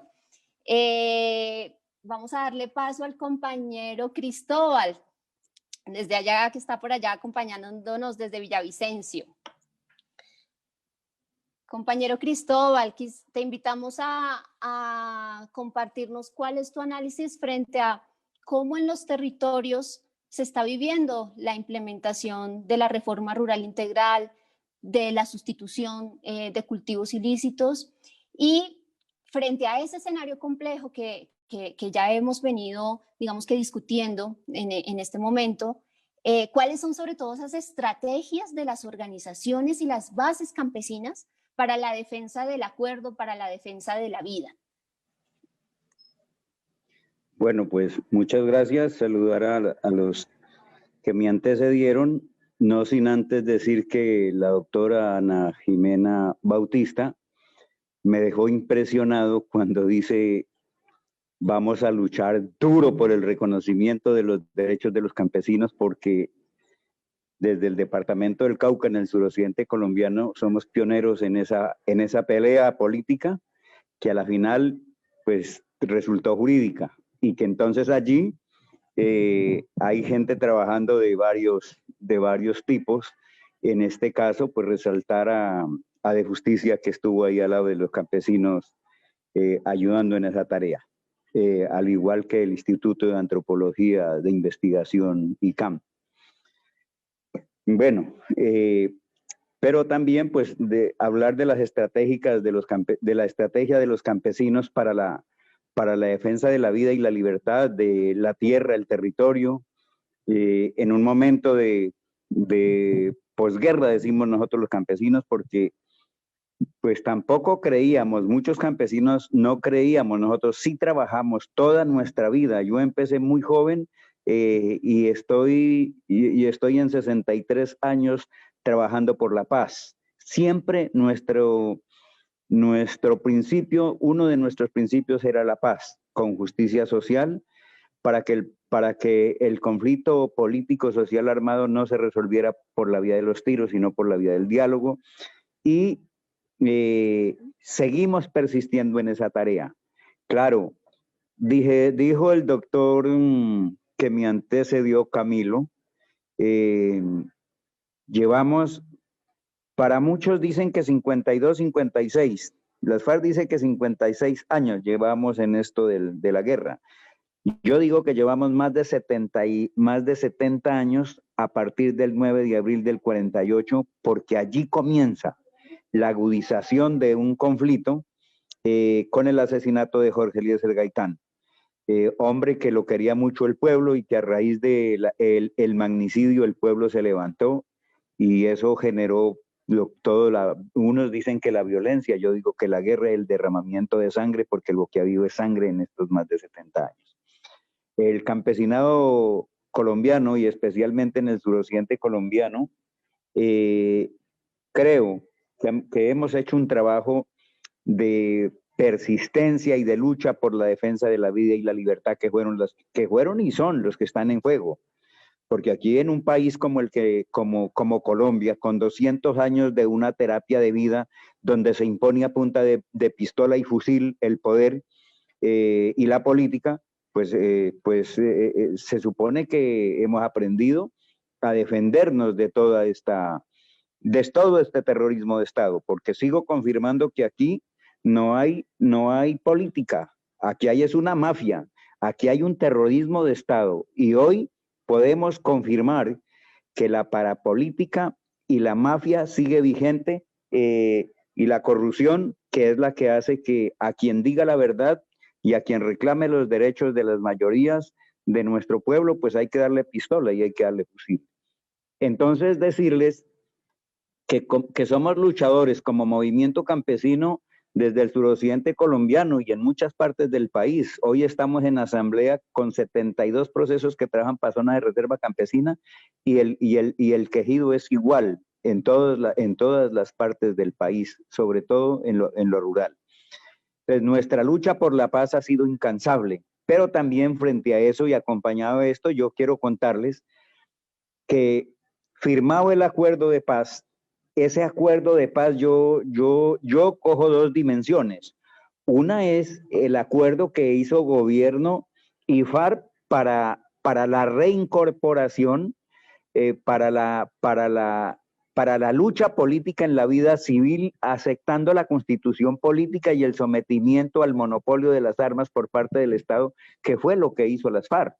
Vamos a darle paso al compañero Cristóbal, desde allá, que está por allá acompañándonos desde Villavicencio. Compañero Cristóbal, te invitamos a compartirnos cuál es tu análisis frente a cómo en los territorios se está viviendo la implementación de la reforma rural integral, de la sustitución de cultivos ilícitos, y frente a ese escenario complejo que ya hemos venido, digamos que discutiendo en este momento, ¿cuáles son sobre todo esas estrategias de las organizaciones y las bases campesinas para la defensa del acuerdo, para la defensa de la vida? Bueno, pues muchas gracias. Saludar a los que me antecedieron, no sin antes decir que la doctora Ana Jimena Bautista me dejó impresionado cuando dice: vamos a luchar duro por el reconocimiento de los derechos de los campesinos, porque desde el departamento del Cauca, en el suroccidente colombiano, somos pioneros en esa pelea política que a la final pues resultó jurídica, y que entonces allí hay gente trabajando de varios tipos. En este caso, pues resaltar a De Justicia, que estuvo ahí al lado de los campesinos ayudando en esa tarea. Al igual que el Instituto de Antropología de Investigación, ICAM. Bueno, pero también pues de hablar de las estratégicas de la estrategia de los campesinos para la defensa de la vida y la libertad de la tierra, el territorio, en un momento de posguerra, decimos nosotros los campesinos, porque pues tampoco creíamos, muchos campesinos no creíamos, nosotros sí trabajamos toda nuestra vida. Yo empecé muy joven y estoy en 63 años trabajando por la paz. Siempre nuestro principio, uno de nuestros principios era la paz, con justicia social, para que el conflicto político, social, armado no se resolviera por la vía de los tiros, sino por la vía del diálogo. Y seguimos persistiendo en esa tarea. Claro, dijo el doctor que me antecedió, Camilo, llevamos, para muchos dicen que 52, 56, las FARC dice que 56 años llevamos en esto de la guerra. Yo digo que llevamos más de 70 años a partir del 9 de abril del 48, porque allí comienza la agudización de un conflicto con el asesinato de Jorge Eliezer Gaitán, hombre que lo quería mucho el pueblo, y que a raíz del el magnicidio el pueblo se levantó, y eso generó unos dicen que la violencia, yo digo que la guerra es el derramamiento de sangre, porque lo que ha habido es sangre en estos más de 70 años. El campesinado colombiano, y especialmente en el suroccidente colombiano, creo que hemos hecho un trabajo de persistencia y de lucha por la defensa de la vida y la libertad, que fueron y son los que están en juego. Porque aquí en un país como Colombia, con 200 años de una terapia de vida, donde se impone a punta de pistola y fusil el poder y la política, pues se supone que hemos aprendido a defendernos de todo este terrorismo de Estado, porque sigo confirmando que aquí no hay política, aquí hay es una mafia, aquí hay un terrorismo de Estado, y hoy podemos confirmar que la parapolítica y la mafia sigue vigente y la corrupción, que es la que hace que a quien diga la verdad y a quien reclame los derechos de las mayorías de nuestro pueblo, pues hay que darle pistola y hay que darle fusil. Entonces decirles que somos luchadores como movimiento campesino desde el suroccidente colombiano y en muchas partes del país. Hoy estamos en asamblea con 72 procesos que trabajan para zonas de reserva campesina y el quejido es igual en todas las partes del país, sobre todo en lo rural. Pues nuestra lucha por la paz ha sido incansable, pero también frente a eso y acompañado de esto, yo quiero contarles que firmado el acuerdo de paz, ese acuerdo de paz yo cojo dos dimensiones. Una es el acuerdo que hizo gobierno y FARC para la reincorporación, para la lucha política en la vida civil, aceptando la constitución política y el sometimiento al monopolio de las armas por parte del Estado, que fue lo que hizo las FARC.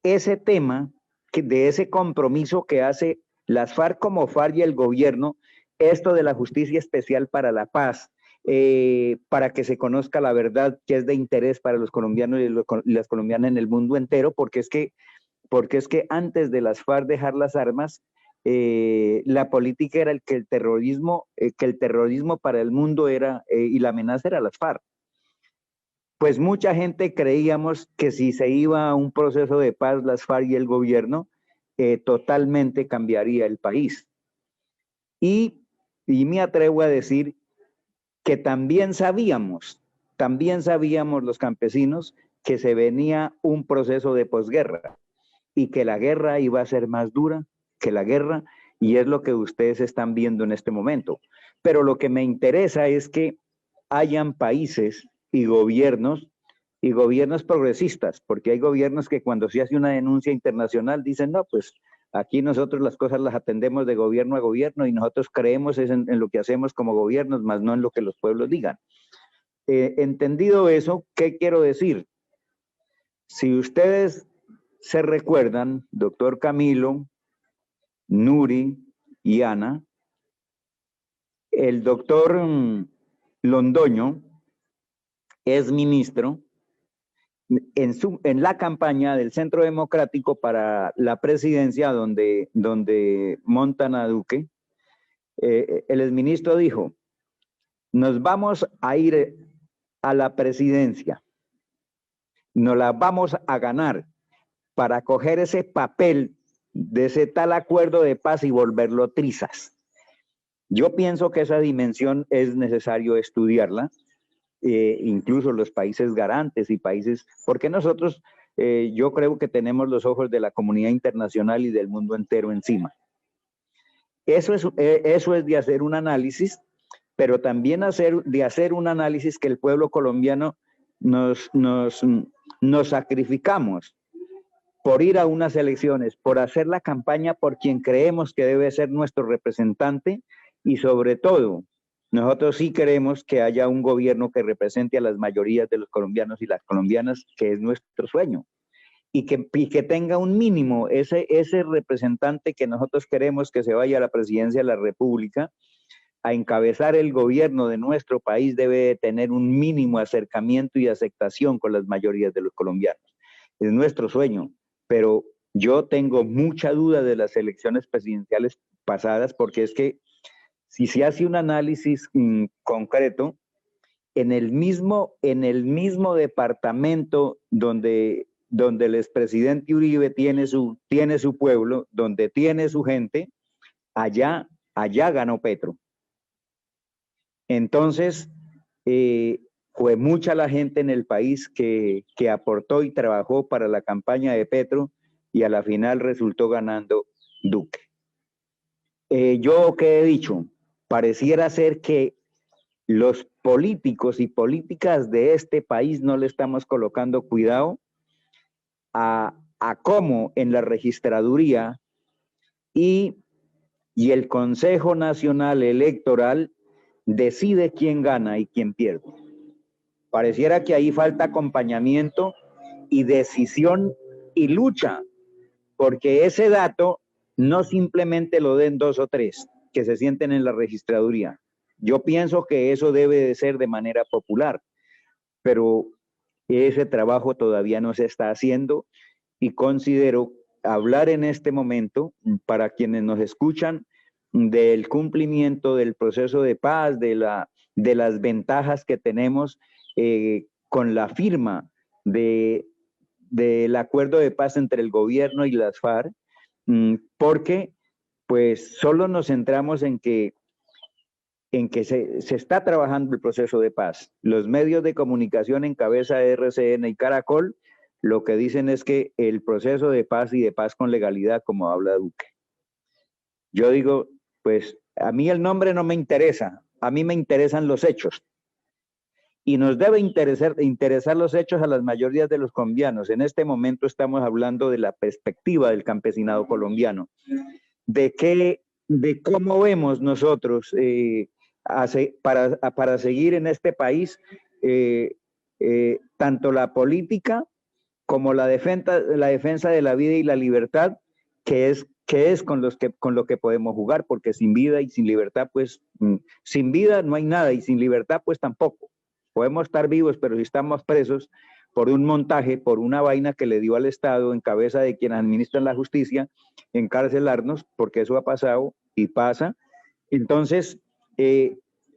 Ese tema, de ese compromiso que hace las FARC como FARC y el gobierno, esto de la justicia especial para la paz, para que se conozca la verdad que es de interés para los colombianos y las colombianas en el mundo entero, porque es que antes de las FARC dejar las armas, la política era que el terrorismo para el mundo era, y la amenaza era las FARC. Pues mucha gente creíamos que si se iba a un proceso de paz, las FARC y el gobierno, totalmente cambiaría el país. Y me atrevo a decir que también sabíamos los campesinos que se venía un proceso de posguerra y que la guerra iba a ser más dura que la guerra, y es lo que ustedes están viendo en este momento. Pero lo que me interesa es que hayan países y gobiernos progresistas, porque hay gobiernos que cuando se hace una denuncia internacional dicen, no, pues aquí nosotros las cosas las atendemos de gobierno a gobierno y nosotros creemos en lo que hacemos como gobiernos, más no en lo que los pueblos digan. Entendido eso, ¿qué quiero decir? Si ustedes se recuerdan, doctor Camilo, Nuri y Ana, el doctor Londoño es ministro en la campaña del Centro Democrático para la presidencia donde montan a Duque. El exministro dijo, nos vamos a ir a la presidencia, nos la vamos a ganar para coger ese papel de ese tal acuerdo de paz y volverlo trizas. Yo pienso que esa dimensión es necesario estudiarla, incluso los países garantes y países, porque nosotros, yo creo que tenemos los ojos de la comunidad internacional y del mundo entero encima. Eso es de hacer un análisis, pero también de hacer un análisis que el pueblo colombiano nos sacrificamos por ir a unas elecciones, por hacer la campaña por quien creemos que debe ser nuestro representante y sobre todo, nosotros sí queremos que haya un gobierno que represente a las mayorías de los colombianos y las colombianas, que es nuestro sueño, y que tenga un mínimo, ese representante que nosotros queremos que se vaya a la presidencia de la República, a encabezar el gobierno de nuestro país debe tener un mínimo acercamiento y aceptación con las mayorías de los colombianos. Es nuestro sueño, pero yo tengo mucha duda de las elecciones presidenciales pasadas, porque es que si se hace un análisis concreto, en el mismo departamento donde el expresidente Uribe tiene su pueblo, donde tiene su gente, allá ganó Petro. Entonces, fue mucha la gente en el país que aportó y trabajó para la campaña de Petro y a la final resultó ganando Duque. Yo que he dicho, pareciera ser que los políticos y políticas de este país no le estamos colocando cuidado a cómo en la registraduría y el Consejo Nacional Electoral decide quién gana y quién pierde. Pareciera que ahí falta acompañamiento y decisión y lucha porque ese dato no simplemente lo den 2 o 3 que se sienten en la registraduría. Yo pienso que eso debe de ser de manera popular, pero ese trabajo todavía no se está haciendo y considero hablar en este momento, para quienes nos escuchan, del cumplimiento del proceso de paz, de las ventajas que tenemos con la firma del acuerdo de paz entre el gobierno y las FARC, porque pues solo nos centramos en que se está trabajando el proceso de paz. Los medios de comunicación en cabeza de RCN y Caracol lo que dicen es que el proceso de paz y de paz con legalidad, como habla Duque. Yo digo, pues a mí el nombre no me interesa, a mí me interesan los hechos. Y nos debe interesar los hechos a las mayorías de los colombianos. En este momento estamos hablando de la perspectiva del campesinado colombiano, de cómo vemos nosotros para seguir en este país tanto la política como la defensa de la vida y la libertad, que es con lo que podemos jugar, porque sin vida y sin libertad, pues sin vida no hay nada y sin libertad pues tampoco. Podemos estar vivos, pero si estamos presos por un montaje, por una vaina que le dio al Estado en cabeza de quienes administran la justicia, encarcelarnos, porque eso ha pasado y pasa. Entonces,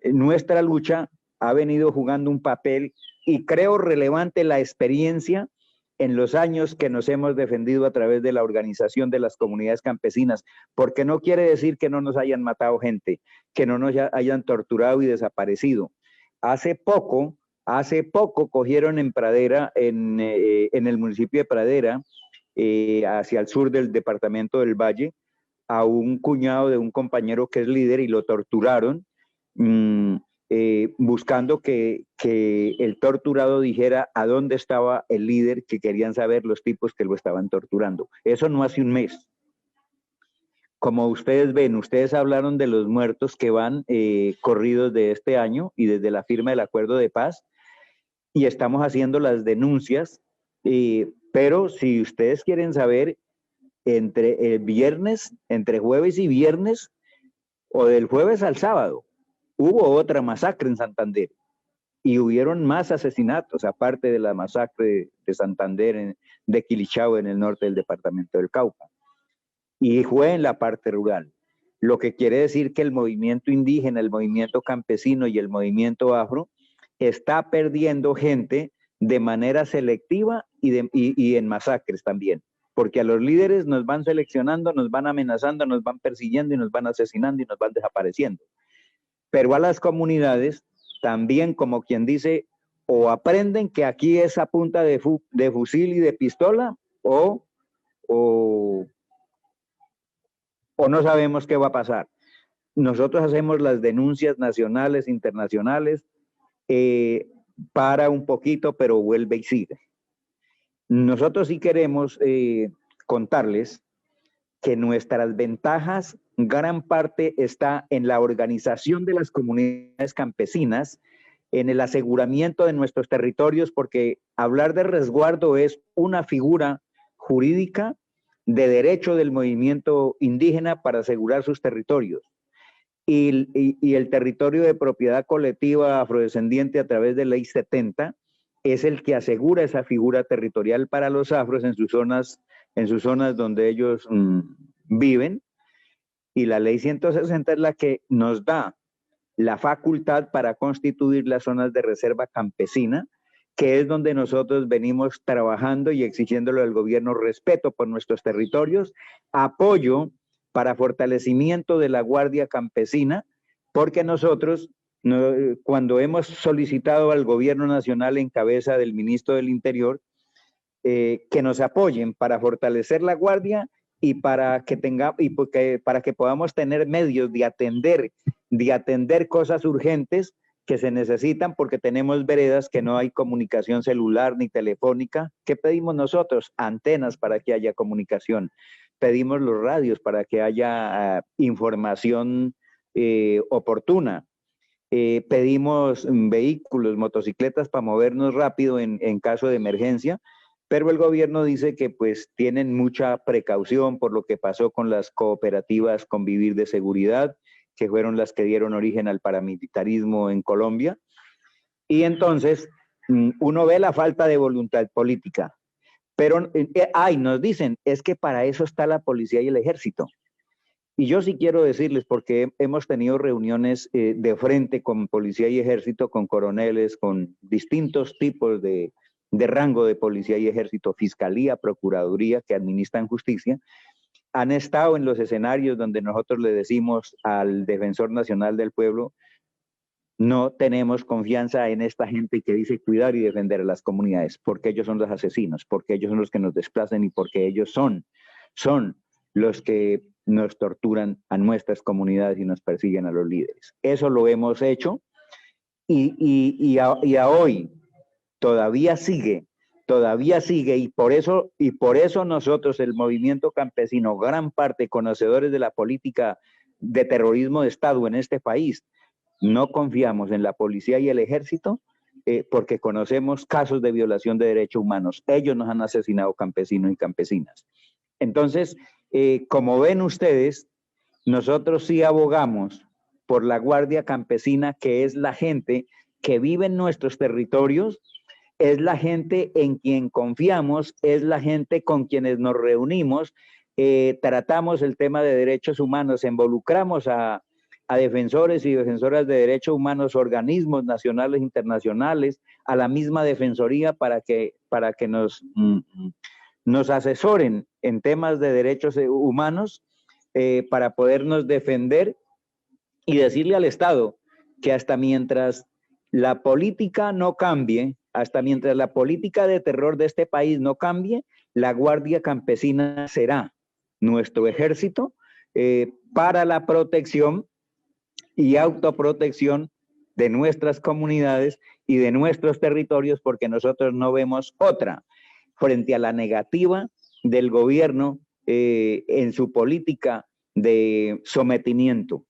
nuestra lucha ha venido jugando un papel y creo relevante la experiencia en los años que nos hemos defendido a través de la organización de las comunidades campesinas, porque no quiere decir que no nos hayan matado gente, que no nos hayan torturado y desaparecido. Hace poco cogieron en Pradera, en el municipio de Pradera, hacia el sur del departamento del Valle, a un cuñado de un compañero que es líder y lo torturaron, buscando que el torturado dijera a dónde estaba el líder, que querían saber los tipos que lo estaban torturando. Eso no hace un mes. Como ustedes ven, ustedes hablaron de los muertos que van corridos de este año y desde la firma del acuerdo de paz, y estamos haciendo las denuncias, pero si ustedes quieren saber, entre jueves y viernes, o del jueves al sábado, hubo otra masacre en Santander y hubieron más asesinatos, aparte de la masacre de Santander, de Quilichao, en el norte del departamento del Cauca. Y fue en la parte rural, lo que quiere decir que el movimiento indígena, el movimiento campesino y el movimiento afro está perdiendo gente de manera selectiva y en masacres también, porque a los líderes nos van seleccionando, nos van amenazando, nos van persiguiendo y nos van asesinando y nos van desapareciendo. Pero a las comunidades también, como quien dice, o aprenden que aquí es a punta de fusil y de pistola, o no sabemos qué va a pasar. Nosotros hacemos las denuncias nacionales, internacionales, para un poquito, pero vuelve y sigue. Nosotros sí queremos contarles que nuestras ventajas, gran parte está en la organización de las comunidades campesinas, en el aseguramiento de nuestros territorios, porque hablar de resguardo es una figura jurídica de derecho del movimiento indígena para asegurar sus territorios. Y el territorio de propiedad colectiva afrodescendiente a través de Ley 70 es el que asegura esa figura territorial para los afros en sus zonas donde ellos viven. Y la Ley 160 es la que nos da la facultad para constituir las zonas de reserva campesina, que es donde nosotros venimos trabajando y exigiéndole al gobierno respeto por nuestros territorios, apoyo para fortalecimiento de la Guardia Campesina, porque nosotros, cuando hemos solicitado al gobierno nacional en cabeza del ministro del Interior, que nos apoyen para fortalecer la Guardia y para que podamos tener medios de atender cosas urgentes que se necesitan, porque tenemos veredas que no hay comunicación celular ni telefónica. ¿Qué pedimos nosotros? Antenas para que haya comunicación. Pedimos los radios para que haya información oportuna. Pedimos vehículos, motocicletas para movernos rápido en caso de emergencia, pero el gobierno dice que pues tienen mucha precaución por lo que pasó con las cooperativas Convivir de Seguridad, que fueron las que dieron origen al paramilitarismo en Colombia. Y entonces uno ve la falta de voluntad política. Pero, nos dicen, es que para eso está la policía y el ejército. Y yo sí quiero decirles, porque hemos tenido reuniones de frente con policía y ejército, con coroneles, con distintos tipos de rango de policía y ejército, fiscalía, procuraduría, que administran justicia, han estado en los escenarios donde nosotros le decimos al Defensor Nacional del Pueblo, no tenemos confianza en esta gente que dice cuidar y defender a las comunidades, porque ellos son los asesinos, porque ellos son los que nos desplazan y porque ellos son los que nos torturan a nuestras comunidades y nos persiguen a los líderes. Eso lo hemos hecho y a hoy todavía sigue y por eso nosotros, el movimiento campesino, gran parte conocedores de la política de terrorismo de Estado en este país, no confiamos en la policía y el ejército porque conocemos casos de violación de derechos humanos. Ellos nos han asesinado campesinos y campesinas. Entonces, como ven ustedes, nosotros sí abogamos por la Guardia Campesina, que es la gente que vive en nuestros territorios, es la gente en quien confiamos, es la gente con quienes nos reunimos, tratamos el tema de derechos humanos, involucramos a defensores y defensoras de derechos humanos, organismos nacionales e internacionales, a la misma defensoría para que nos asesoren en temas de derechos humanos para podernos defender y decirle al Estado que hasta mientras la política no cambie, hasta mientras la política de terror de este país no cambie, la Guardia Campesina será nuestro ejército para la protección y autoprotección de nuestras comunidades y de nuestros territorios, porque nosotros no vemos otra frente a la negativa del gobierno en su política de sometimiento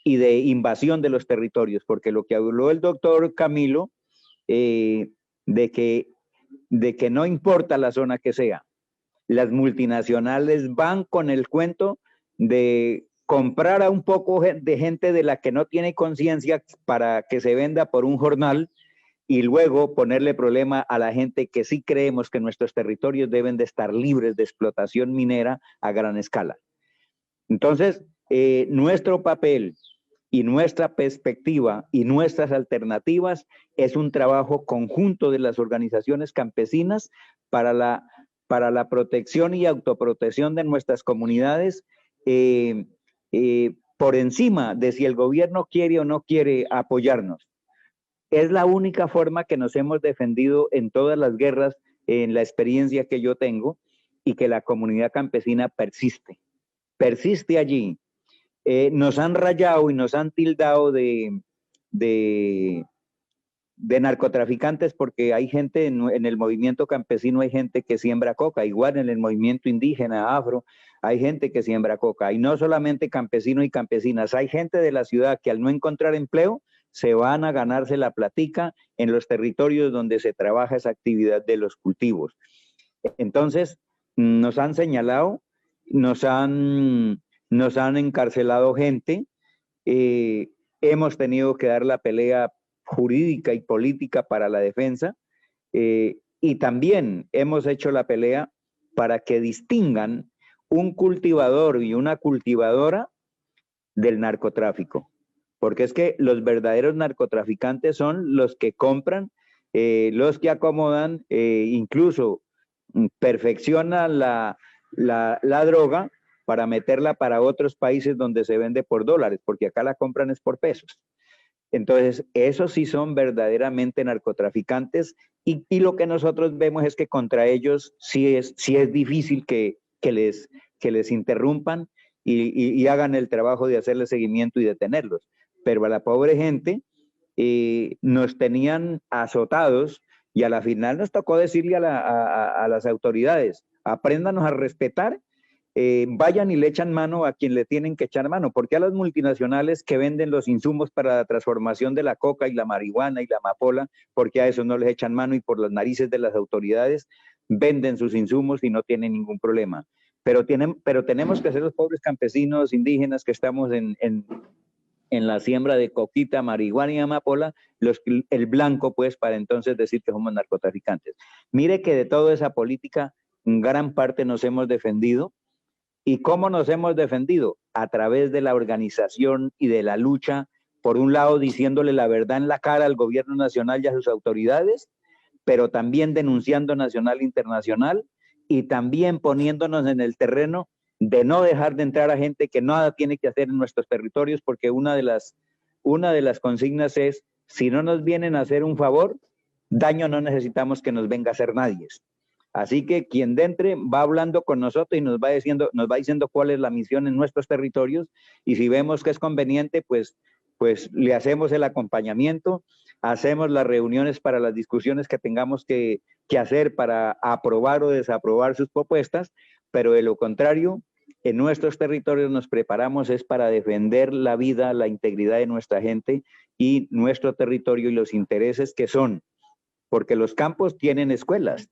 y de invasión de los territorios, porque lo que habló el doctor Camilo, de que no importa la zona que sea, las multinacionales van con el cuento de comprar a un poco de gente de la que no tiene conciencia para que se venda por un jornal y luego ponerle problema a la gente que sí creemos que nuestros territorios deben de estar libres de explotación minera a gran escala. Entonces, nuestro papel y nuestra perspectiva y nuestras alternativas es un trabajo conjunto de las organizaciones campesinas para la protección y autoprotección de nuestras comunidades, por encima de si el gobierno quiere o no quiere apoyarnos. Es la única forma que nos hemos defendido en todas las guerras, en la experiencia que yo tengo, y que la comunidad campesina persiste allí. Nos han rayado y nos han tildado de narcotraficantes porque hay gente en el movimiento campesino, hay gente que siembra coca, igual en el movimiento indígena, afro, hay gente que siembra coca, y no solamente campesinos y campesinas, hay gente de la ciudad que al no encontrar empleo, se van a ganarse la platica en los territorios donde se trabaja esa actividad de los cultivos. Entonces, nos han señalado, nos han encarcelado gente, hemos tenido que dar la pelea jurídica y política para la defensa, y también hemos hecho la pelea para que distingan un cultivador y una cultivadora del narcotráfico, porque es que los verdaderos narcotraficantes son los que compran, los que acomodan, incluso perfeccionan la droga para meterla para otros países donde se vende por dólares, porque acá la compran es por pesos. Entonces, esos sí son verdaderamente narcotraficantes, y lo que nosotros vemos es que contra ellos sí es difícil que les interrumpan y hagan el trabajo de hacerle seguimiento y detenerlos. Pero a la pobre gente nos tenían azotados, y a la final nos tocó decirle a las autoridades, apréndanos a respetar, vayan y le echan mano a quien le tienen que echar mano, porque a las multinacionales que venden los insumos para la transformación de la coca y la marihuana y la amapola, porque a eso no les echan mano, y por las narices de las autoridades venden sus insumos y no tienen ningún problema. Pero tenemos que ser los pobres campesinos indígenas que estamos en la siembra de coquita, marihuana y amapola, el blanco, pues, para entonces decir que somos narcotraficantes. Mire que de toda esa política, en gran parte nos hemos defendido. ¿Y cómo nos hemos defendido? A través de la organización y de la lucha, por un lado diciéndole la verdad en la cara al gobierno nacional y a sus autoridades, pero también denunciando nacional e internacional, y también poniéndonos en el terreno de no dejar de entrar a gente que nada tiene que hacer en nuestros territorios, porque una de las consignas es, si no nos vienen a hacer un favor, daño no necesitamos que nos venga a hacer nadie. Así que quien de entre va hablando con nosotros y nos va diciendo cuál es la misión en nuestros territorios, y si vemos que es conveniente, pues le hacemos el acompañamiento, hacemos las reuniones para las discusiones que tengamos que hacer para aprobar o desaprobar sus propuestas, pero de lo contrario, en nuestros territorios nos preparamos es para defender la vida, la integridad de nuestra gente y nuestro territorio y los intereses que son, porque los campos tienen escuelas,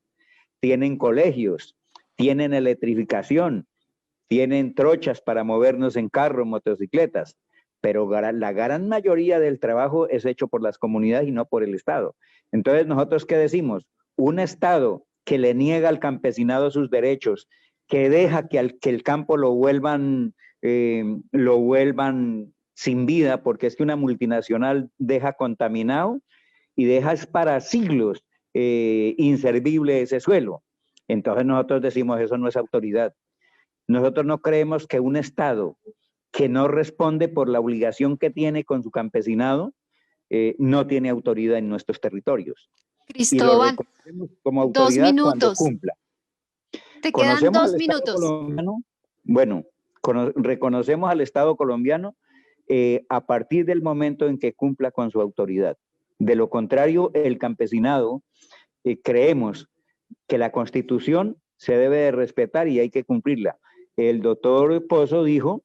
tienen colegios, tienen electrificación, tienen trochas para movernos en carro, motocicletas, pero la gran mayoría del trabajo es hecho por las comunidades y no por el Estado. Entonces, ¿nosotros qué decimos? Un Estado que le niega al campesinado sus derechos, que deja que el campo lo vuelvan sin vida, porque es que una multinacional deja contaminado y deja para siglos inservible ese suelo. Entonces nosotros decimos, eso no es autoridad. Nosotros no creemos que un Estado que no responde por la obligación que tiene con su campesinado, no tiene autoridad en nuestros territorios. Cristóbal, como autoridad 2 minutos. Cumpla. Te quedan 2 minutos. Bueno, reconocemos al Estado colombiano a partir del momento en que cumpla con su autoridad. De lo contrario, el campesinado, creemos que la Constitución se debe de respetar y hay que cumplirla. El doctor Pozo dijo,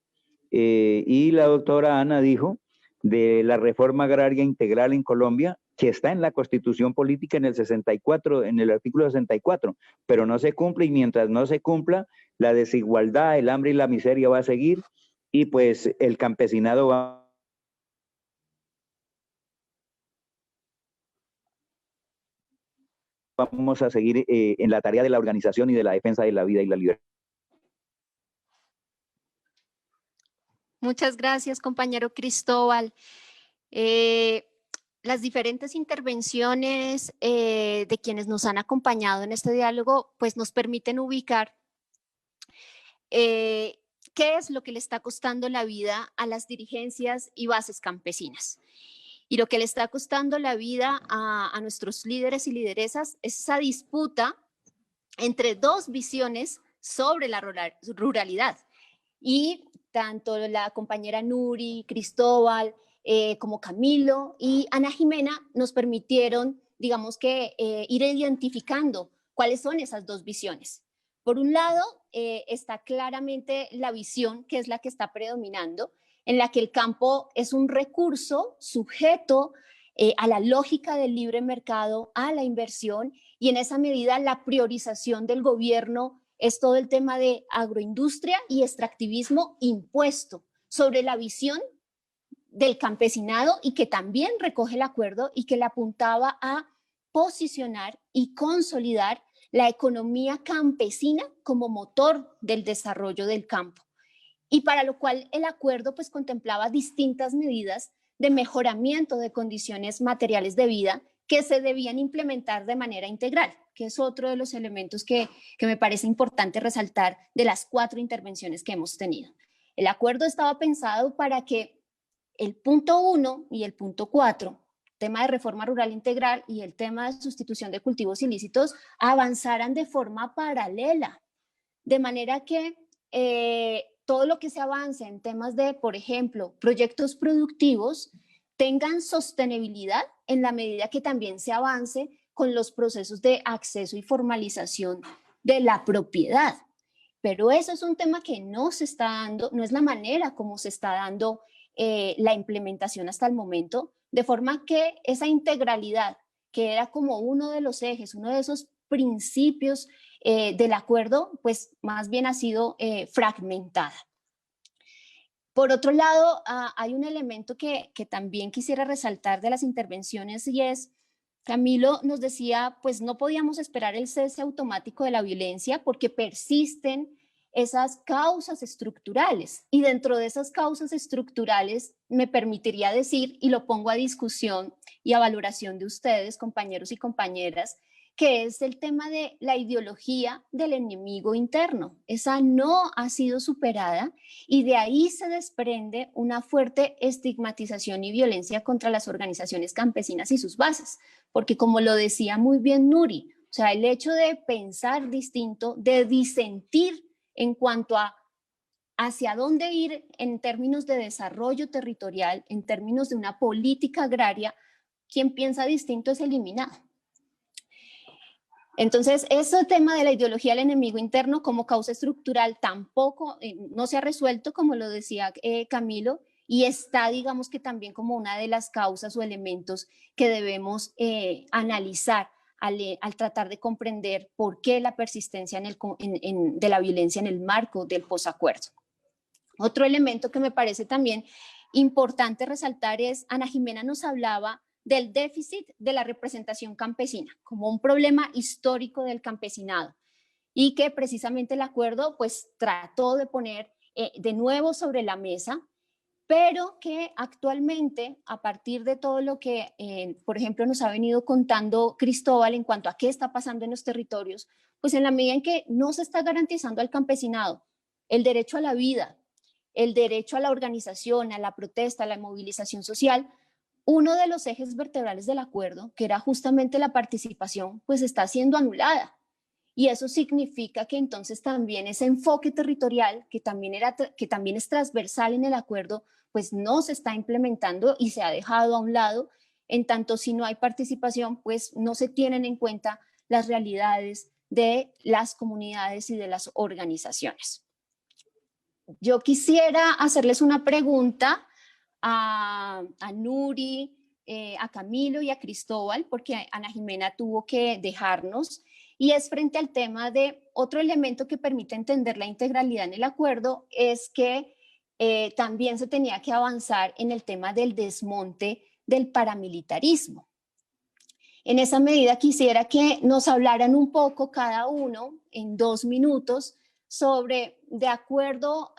y la doctora Ana dijo, de la reforma agraria integral en Colombia, que está en la Constitución Política en el 64, en el artículo 64, pero no se cumple, y mientras no se cumpla, la desigualdad, el hambre y la miseria va a seguir, y pues el campesinado vamos a seguir en la tarea de la organización y de la defensa de la vida y la libertad. Muchas gracias, compañero Cristóbal. Las diferentes intervenciones de quienes nos han acompañado en este diálogo, pues nos permiten ubicar qué es lo que le está costando la vida a las dirigencias y bases campesinas. Y lo que le está costando la vida a nuestros líderes y lideresas es esa disputa entre dos visiones sobre la ruralidad. Y tanto la compañera Nuri, Cristóbal, como Camilo y Ana Jimena nos permitieron, digamos que, ir identificando cuáles son esas dos visiones. Por un lado, está claramente la visión, que es la que está predominando, en la que el campo es un recurso sujeto a la lógica del libre mercado, a la inversión, y en esa medida la priorización del gobierno es todo el tema de agroindustria y extractivismo impuesto sobre la visión del campesinado, y que también recoge el acuerdo y que le apuntaba a posicionar y consolidar la economía campesina como motor del desarrollo del campo. Y para lo cual el acuerdo pues contemplaba distintas medidas de mejoramiento de condiciones materiales de vida que se debían implementar de manera integral, que es otro de los elementos que me parece importante resaltar de las 4 intervenciones que hemos tenido. El acuerdo estaba pensado para que el punto 1 y el punto 4, tema de reforma rural integral y el tema de sustitución de cultivos ilícitos, avanzaran de forma paralela, de manera que todo lo que se avance en temas de, por ejemplo, proyectos productivos, tengan sostenibilidad en la medida que también se avance con los procesos de acceso y formalización de la propiedad. Pero eso es un tema que no se está dando, no es la manera como se está dando la implementación hasta el momento, de forma que esa integralidad, que era como uno de los ejes, uno de esos principios del acuerdo, pues más bien ha sido fragmentada. Por otro lado, hay un elemento que también quisiera resaltar de las intervenciones y es, Camilo nos decía, pues no podíamos esperar el cese automático de la violencia porque persisten esas causas estructurales. Y dentro de esas causas estructurales, me permitiría decir, y lo pongo a discusión y a valoración de ustedes, compañeros y compañeras, que es el tema de la ideología del enemigo interno. Esa no ha sido superada y de ahí se desprende una fuerte estigmatización y violencia contra las organizaciones campesinas y sus bases, porque como lo decía muy bien Nuri, o sea, el hecho de pensar distinto, de disentir en cuanto a hacia dónde ir en términos de desarrollo territorial, en términos de una política agraria, quien piensa distinto es eliminado. Entonces, ese tema de la ideología del enemigo interno como causa estructural tampoco no se ha resuelto, como lo decía Camilo, y está, digamos que también como una de las causas o elementos que debemos analizar al tratar de comprender por qué la persistencia de la violencia en el marco del posacuerdo. Otro elemento que me parece también importante resaltar es, Ana Jimena nos hablaba del déficit de la representación campesina como un problema histórico del campesinado y que precisamente el acuerdo pues trató de poner de nuevo sobre la mesa, pero que actualmente a partir de todo lo que por ejemplo nos ha venido contando Cristóbal en cuanto a qué está pasando en los territorios, pues en la medida en que no se está garantizando al campesinado el derecho a la vida, el derecho a la organización, a la protesta, a la movilización social, uno de los ejes vertebrales del acuerdo, que era justamente la participación, pues está siendo anulada. Y eso significa que entonces también ese enfoque territorial, que también es transversal en el acuerdo, pues no se está implementando y se ha dejado a un lado. En tanto, si no hay participación, pues no se tienen en cuenta las realidades de las comunidades y de las organizaciones. Yo quisiera hacerles una pregunta a Nuri, a Camilo y a Cristóbal, porque Ana Jimena tuvo que dejarnos, y es frente al tema de otro elemento que permite entender la integralidad en el acuerdo, es que también se tenía que avanzar en el tema del desmonte del paramilitarismo. En esa medida quisiera que nos hablaran un poco cada uno en 2 minutos sobre, de acuerdo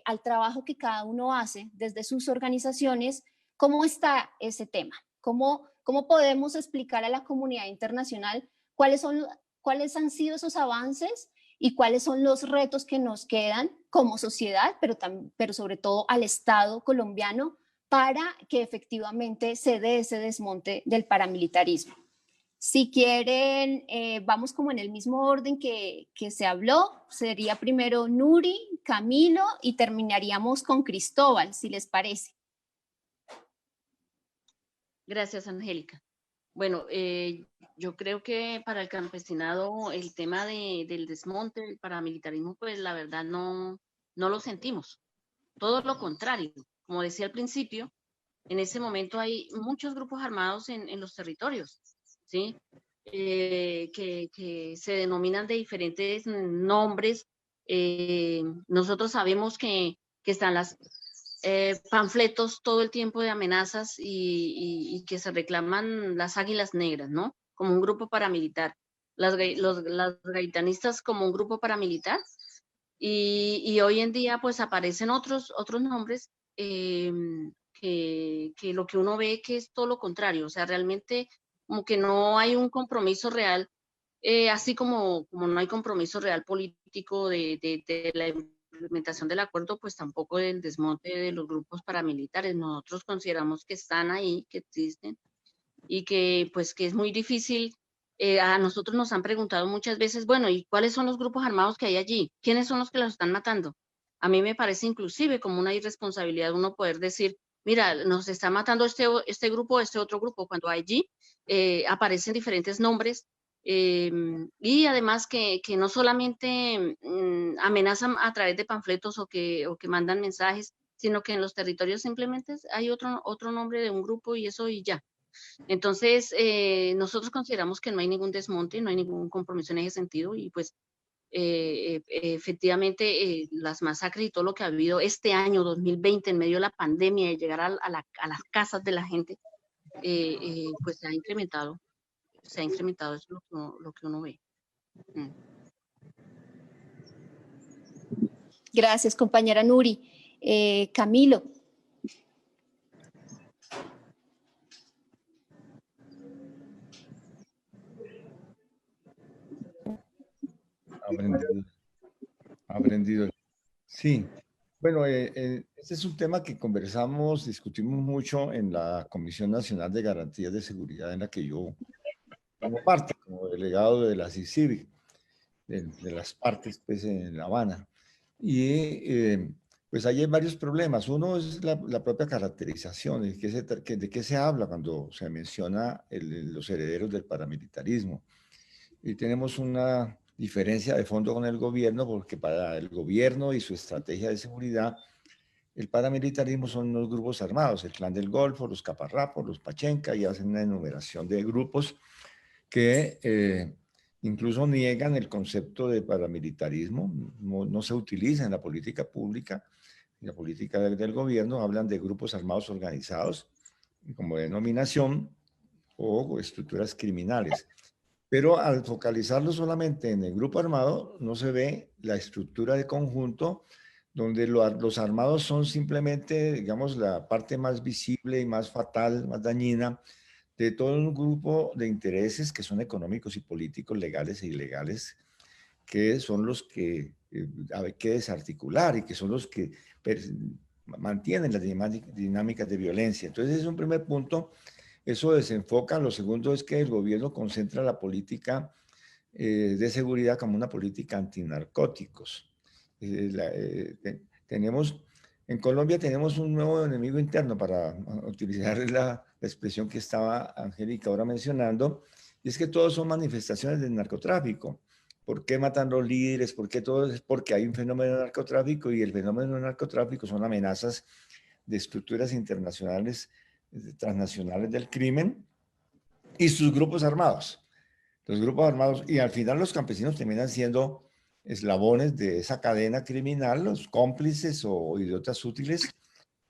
al trabajo que cada uno hace desde sus organizaciones, cómo está ese tema, cómo podemos explicar a la comunidad internacional cuáles han sido esos avances y cuáles son los retos que nos quedan como sociedad, pero sobre todo al Estado colombiano, para que efectivamente se dé ese desmonte del paramilitarismo. Si quieren, vamos como en el mismo orden que se habló. Sería primero Nuri, Camilo y terminaríamos con Cristóbal, si les parece. Gracias, Angélica. Bueno, yo creo que para el campesinado el tema del desmonte del paramilitarismo, pues la verdad no lo sentimos. Todo lo contrario. Como decía al principio, en ese momento hay muchos grupos armados en los territorios, ¿sí? Que se denominan de diferentes nombres. Nosotros sabemos que están las panfletos todo el tiempo de amenazas y que se reclaman las águilas negras, ¿no? Como un grupo paramilitar. Las gaitanistas como un grupo paramilitar. Y hoy en día pues aparecen otros nombres que lo que uno ve que es todo lo contrario. O sea, realmente como que no hay un compromiso real, así como no hay compromiso real político de la implementación del acuerdo, pues tampoco del desmonte de los grupos paramilitares. Nosotros consideramos que están ahí, que existen, y que pues que es muy difícil. A nosotros nos han preguntado muchas veces, bueno, ¿y cuáles son los grupos armados que hay allí? ¿Quiénes son los que los están matando? A mí me parece inclusive como una irresponsabilidad uno poder decir, mira, nos está matando este grupo, este otro grupo, cuando allí aparecen diferentes nombres y además que no solamente amenazan a través de panfletos o que mandan mensajes, sino que en los territorios simplemente hay otro nombre de un grupo y eso y ya. Entonces, nosotros consideramos que no hay ningún desmonte, no hay ningún compromiso en ese sentido, y pues efectivamente las masacres y todo lo que ha habido este año 2020 en medio de la pandemia, de llegar a las casas de la gente, pues se ha incrementado, eso es lo que uno ve. Gracias, compañera Nuri. Camilo. Aprendido. Sí. Bueno, este es un tema que conversamos, discutimos mucho en la Comisión Nacional de Garantías de Seguridad, en la que yo como parte, como delegado de la CICIVIC, de las partes pues, en La Habana. Y pues ahí hay varios problemas. Uno es la propia caracterización, de qué se habla cuando se menciona los herederos del paramilitarismo. Y tenemos una diferencia de fondo con el gobierno, porque para el gobierno y su estrategia de seguridad, el paramilitarismo son los grupos armados, el Clan del Golfo, los Caparrapos, los Pachenca, y hacen una enumeración de grupos que incluso niegan el concepto de paramilitarismo, no se utiliza en la política pública, en la política del gobierno, hablan de grupos armados organizados como denominación o estructuras criminales. Pero al focalizarlo solamente en el grupo armado, no se ve la estructura de conjunto, donde los armados son simplemente, digamos, la parte más visible y más fatal, más dañina, de todo un grupo de intereses que son económicos y políticos, legales e ilegales, que son los que hay que desarticular y que son los que mantienen las dinámicas de violencia. Entonces, es un primer punto. Eso desenfoca. Lo segundo es que el gobierno concentra la política de seguridad como una política antinarcóticos. En Colombia tenemos un nuevo enemigo interno, para utilizar la expresión que estaba Angélica ahora mencionando, y es que todos son manifestaciones del narcotráfico. ¿Por qué matan los líderes? ¿Por qué todo? Es porque hay un fenómeno de narcotráfico, y el fenómeno de narcotráfico son amenazas de estructuras internacionales, transnacionales del crimen y sus grupos armados. Los grupos armados, y al final los campesinos terminan siendo eslabones de esa cadena criminal, los cómplices o idiotas útiles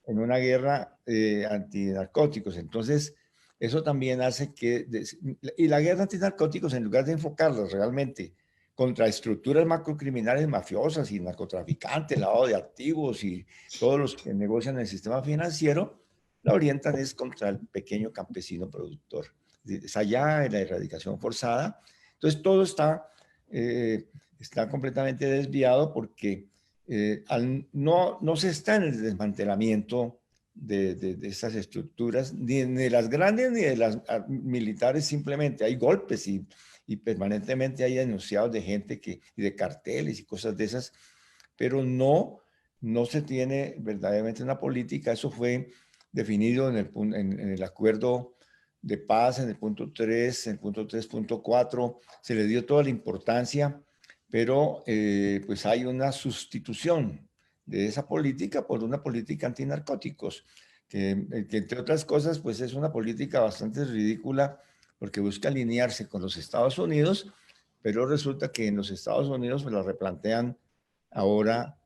en una guerra antinarcóticos. Entonces, eso también hace que... Y la guerra antinarcóticos, en lugar de enfocarla realmente contra estructuras macrocriminales mafiosas y narcotraficantes, lavado de activos y todos los que negocian el sistema financiero, la orientan es contra el pequeño campesino productor. Es allá en la erradicación forzada. Entonces, todo está completamente desviado porque no se está en el desmantelamiento de estas estructuras, ni de las grandes ni de las militares. Simplemente hay golpes y permanentemente hay denunciados de gente y de carteles y cosas de esas, pero no se tiene verdaderamente una política. Eso fue definido en el acuerdo de paz, en el punto 3, en el punto 3.4, se le dio toda la importancia, pero pues hay una sustitución de esa política por una política antinarcóticos, que entre otras cosas pues es una política bastante ridícula, porque busca alinearse con los Estados Unidos, pero resulta que en los Estados Unidos pues la replantean ahora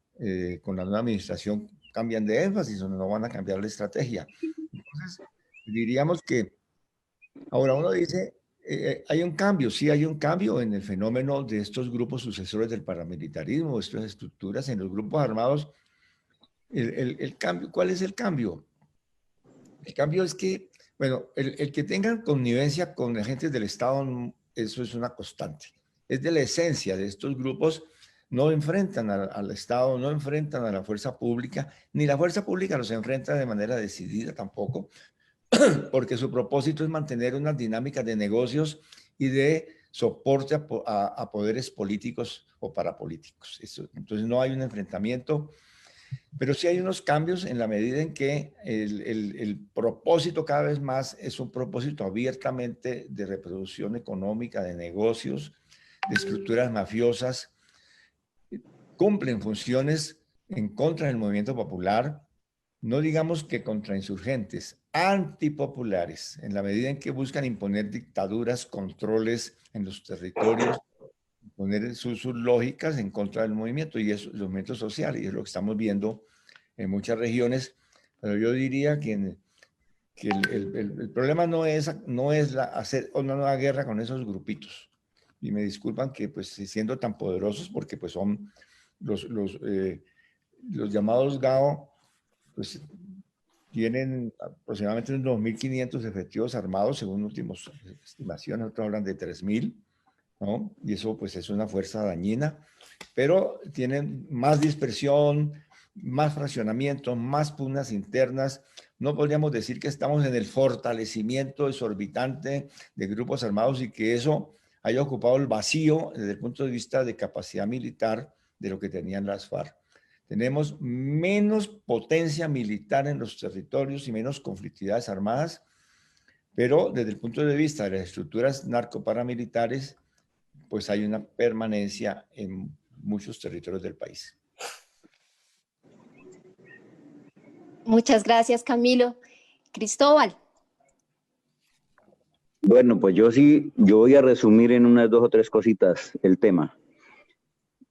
con la nueva administración, cambian de énfasis o no van a cambiar la estrategia. Entonces, diríamos que ahora uno dice, hay un cambio, sí hay un cambio en el fenómeno de estos grupos sucesores del paramilitarismo, estas estructuras en los grupos armados. El cambio, ¿cuál es el cambio? El cambio es que, bueno, el que tengan connivencia con agentes del Estado, eso es una constante. Es de la esencia de estos grupos. No enfrentan al Estado, no enfrentan a la fuerza pública, ni la fuerza pública los enfrenta de manera decidida tampoco, porque su propósito es mantener unas dinámicas de negocios y de soporte a poderes políticos o parapolíticos. Entonces no hay un enfrentamiento, pero sí hay unos cambios en la medida en que el propósito cada vez más es un propósito abiertamente de reproducción económica, de negocios, de estructuras mafiosas. Cumplen funciones en contra del movimiento popular, no digamos que contra insurgentes, antipopulares, en la medida en que buscan imponer dictaduras, controles en los territorios, poner sus lógicas en contra del movimiento, y es el movimiento social, y es lo que estamos viendo en muchas regiones. Pero yo diría que el problema no es hacer una nueva guerra con esos grupitos. Y me disculpan que, pues, siendo tan poderosos, porque pues son los llamados GAO, pues tienen aproximadamente unos 2.500 efectivos armados, según últimas estimaciones, otros hablan de 3.000, ¿no? Y eso pues es una fuerza dañina, pero tienen más dispersión, más fraccionamiento, más pugnas internas. No podríamos decir que estamos en el fortalecimiento exorbitante de grupos armados y que eso haya ocupado el vacío desde el punto de vista de capacidad militar de lo que tenían las FARC. Tenemos menos potencia militar en los territorios y menos conflictividades armadas, pero desde el punto de vista de las estructuras narcoparamilitares, pues hay una permanencia en muchos territorios del país. Muchas gracias, Camilo. Cristóbal. Bueno, pues yo voy a resumir en unas 2 o 3 cositas el tema.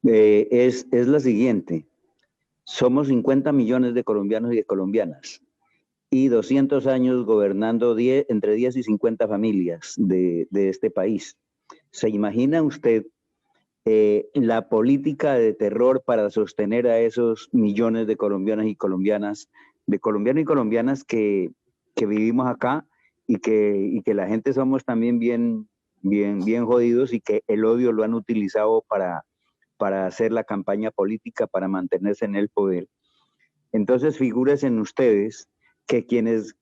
Es la siguiente. Somos 50 millones de colombianos y de colombianas y 200 años gobernando entre 10 y 50 familias de este país. ¿Se imagina usted la política de terror para sostener a esos millones de colombianos y colombianas, de colombianos y colombianas que vivimos acá y que la gente somos también bien jodidos y que el odio lo han utilizado para hacer la campaña política, para mantenerse en el poder? Entonces, figúrense en ustedes que quienes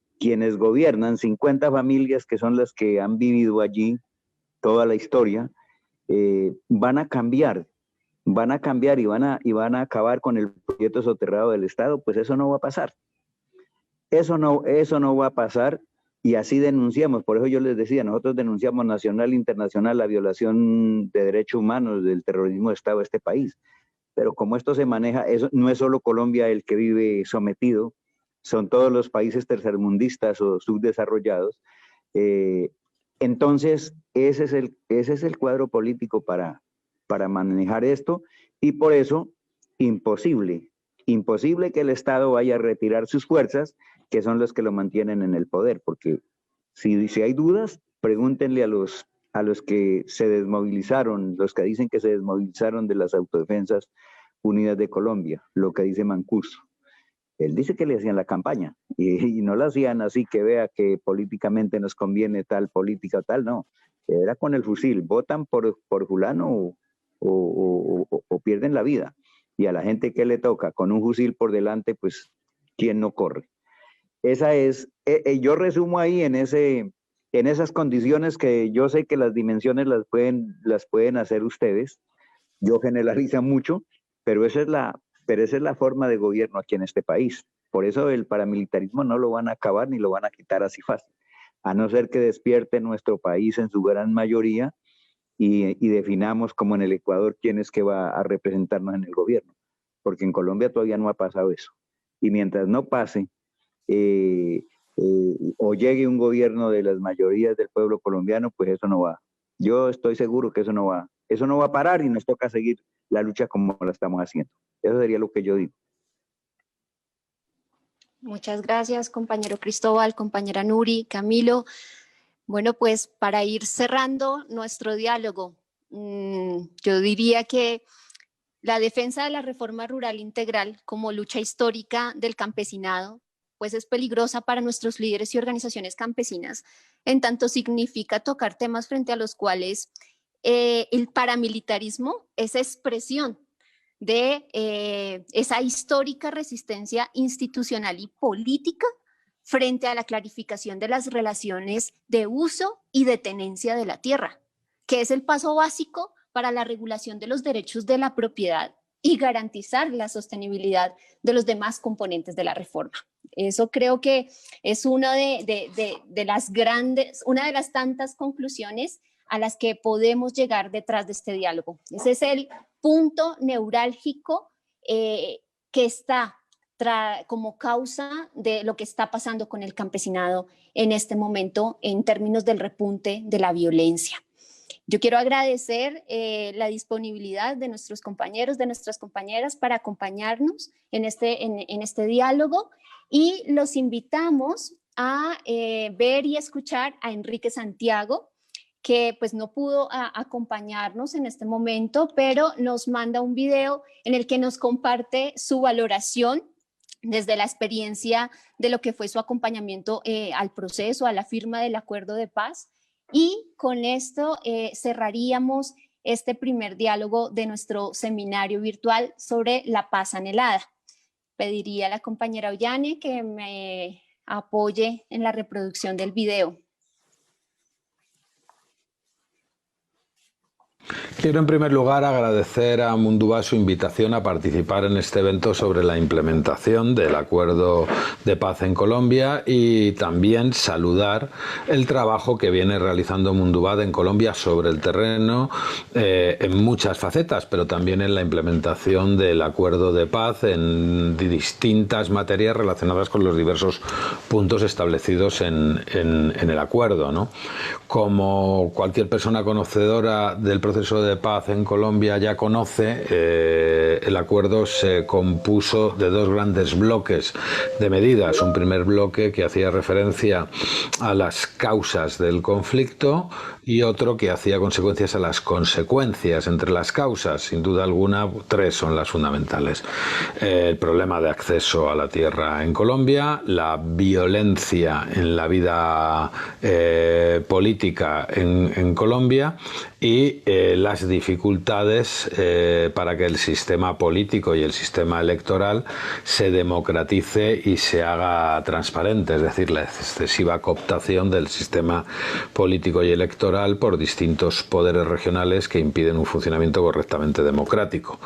gobiernan, 50 familias que son las que han vivido allí toda la historia, van a cambiar y van a acabar con el proyecto soterrado del Estado. Pues eso no va a pasar. Eso no va a pasar, y así denunciamos. Por eso yo les decía, nosotros denunciamos nacional e internacional la violación de derechos humanos, del terrorismo de Estado de este país. Pero como esto se maneja, no es solo Colombia el que vive sometido, son todos los países tercermundistas o subdesarrollados. Entonces, ese es el cuadro político para manejar esto, y por eso imposible que el Estado vaya a retirar sus fuerzas, que son los que lo mantienen en el poder, porque si hay dudas, pregúntenle a los que se desmovilizaron, los que dicen que se desmovilizaron de las Autodefensas Unidas de Colombia, lo que dice Mancuso. Él dice que le hacían la campaña, y no la hacían así que vea que políticamente nos conviene tal política o tal, no. Era con el fusil, votan por fulano o pierden la vida. Y a la gente que le toca con un fusil por delante, pues, ¿quién no corre? Esa es, yo resumo ahí en esas condiciones que yo sé que las dimensiones las pueden hacer ustedes. Yo generalizo mucho, pero esa es la forma de gobierno aquí en este país. Por eso el paramilitarismo no lo van a acabar ni lo van a quitar así fácil, a no ser que despierte nuestro país en su gran mayoría y definamos, como en el Ecuador, quién es que va a representarnos en el gobierno, porque en Colombia todavía no ha pasado eso. Y mientras no pase, o llegue un gobierno de las mayorías del pueblo colombiano, pues eso no va. Yo estoy seguro que eso no va a parar, y nos toca seguir la lucha como la estamos haciendo. Eso sería lo que yo digo. Muchas gracias, compañero Cristóbal, compañera Nuri, Camilo. Bueno, pues para ir cerrando nuestro diálogo, yo diría que la defensa de la reforma rural integral como lucha histórica del campesinado, pues es peligrosa para nuestros líderes y organizaciones campesinas, en tanto significa tocar temas frente a los cuales el paramilitarismo es expresión de esa histórica resistencia institucional y política frente a la clarificación de las relaciones de uso y de tenencia de la tierra, que es el paso básico para la regulación de los derechos de la propiedad y garantizar la sostenibilidad de los demás componentes de la reforma. Eso creo que es una de las tantas conclusiones a las que podemos llegar detrás de este diálogo. Ese es el punto neurálgico que está como causa de lo que está pasando con el campesinado en este momento en términos del repunte de la violencia. Yo quiero agradecer la disponibilidad de nuestros compañeros, de nuestras compañeras para acompañarnos en este diálogo, y los invitamos a ver y escuchar a Enrique Santiago, que pues no pudo acompañarnos en este momento, pero nos manda un video en el que nos comparte su valoración desde la experiencia de lo que fue su acompañamiento al proceso, a la firma del acuerdo de paz. Y con esto cerraríamos este primer diálogo de nuestro seminario virtual sobre la paz anhelada. Pediría a la compañera Ollane que me apoye en la reproducción del video. Quiero en primer lugar agradecer a Mundubá su invitación a participar en este evento sobre la implementación del acuerdo de paz en Colombia, y también saludar el trabajo que viene realizando Mundubá en Colombia sobre el terreno en muchas facetas, pero también en la implementación del acuerdo de paz en distintas materias relacionadas con los diversos puntos establecidos en el acuerdo, ¿no? Como cualquier persona conocedora del proceso de paz en Colombia ya conoce, el acuerdo se compuso de dos grandes bloques de medidas. Un primer bloque que hacía referencia a las causas del conflicto y otro que hacía consecuencias a las consecuencias. Entre las causas, sin duda alguna, tres son las fundamentales. El problema de acceso a la tierra en Colombia, la violencia en la vida política en Colombia y las dificultades para que el sistema político y el sistema electoral se democratice y se haga transparente, es decir, la excesiva cooptación del sistema político y electoral por distintos poderes regionales que impiden un funcionamiento correctamente democrático.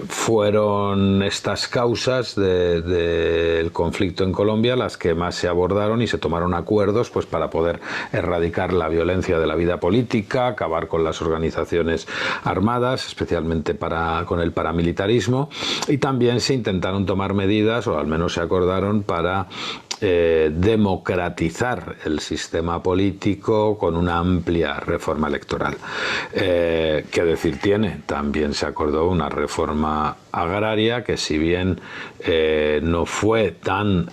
Fueron estas causas del conflicto en Colombia las que más se abordaron, y se tomaron acuerdos pues para poder erradicar la violencia de la vida política, acabar con las organizaciones armadas, especialmente con el paramilitarismo, y también se intentaron tomar medidas, o al menos se acordaron, para democratizar el sistema político con una amplia reforma electoral. ¿Qué decir tiene? También se acordó una reforma agraria que, si bien no fue tan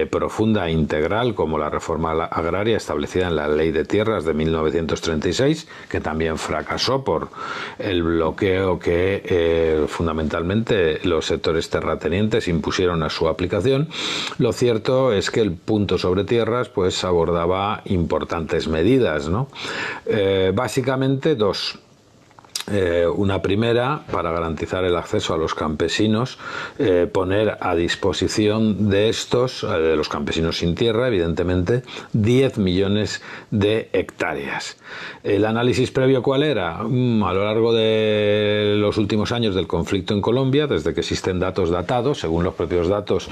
profunda e integral como la reforma agraria establecida en la Ley de Tierras de 1936, que también fracasó por el bloqueo que fundamentalmente los sectores terratenientes impusieron a su aplicación, lo cierto es que el punto sobre tierras pues abordaba importantes medidas, ¿no? Básicamente dos. Una primera, para garantizar el acceso a los campesinos, poner a disposición de estos, de los campesinos sin tierra, evidentemente, 10 millones de hectáreas. ¿El análisis previo cuál era? A lo largo de los últimos años del conflicto en Colombia, desde que existen datos datados, según los propios datos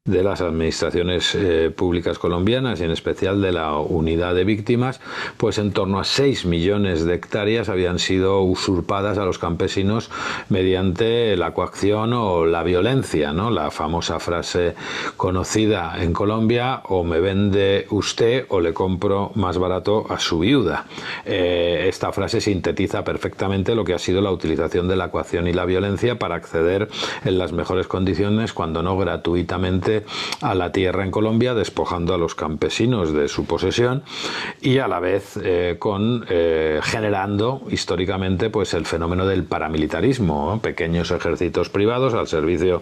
de las administraciones públicas colombianas y en especial de la unidad de víctimas, pues en torno a 6 millones de hectáreas habían sido usurpadas a los campesinos mediante la coacción o la violencia, ¿no? La famosa frase conocida en Colombia: o me vende usted o le compro más barato a su viuda. Esta frase sintetiza perfectamente lo que ha sido la utilización de la coacción y la violencia para acceder en las mejores condiciones, cuando no gratuitamente, a la tierra en Colombia, despojando a los campesinos de su posesión y a la vez generando históricamente pues el fenómeno del paramilitarismo, ¿no? Pequeños ejércitos privados al servicio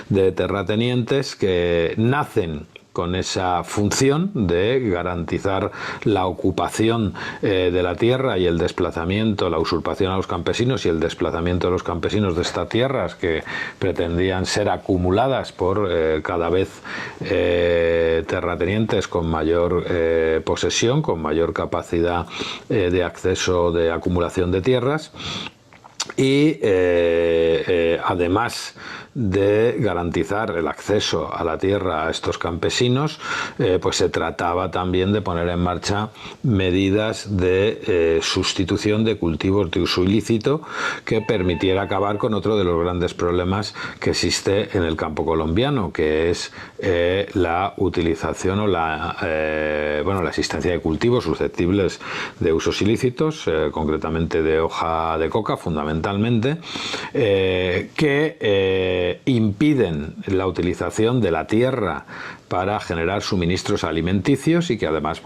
de terratenientes que nacen con esa función de garantizar la ocupación de la tierra y el desplazamiento, la usurpación a los campesinos y el desplazamiento de los campesinos de estas tierras que pretendían ser acumuladas por cada vez terratenientes con mayor posesión, con mayor capacidad de acceso, de acumulación de tierras. y además de garantizar el acceso a la tierra a estos campesinos, pues se trataba también de poner en marcha medidas de sustitución de cultivos de uso ilícito que permitiera acabar con otro de los grandes problemas que existe en el campo colombiano, que es la utilización o la existencia de cultivos susceptibles de usos ilícitos, concretamente de hoja de coca fundamentalmente, que impiden la utilización de la tierra para generar suministros alimenticios y que además,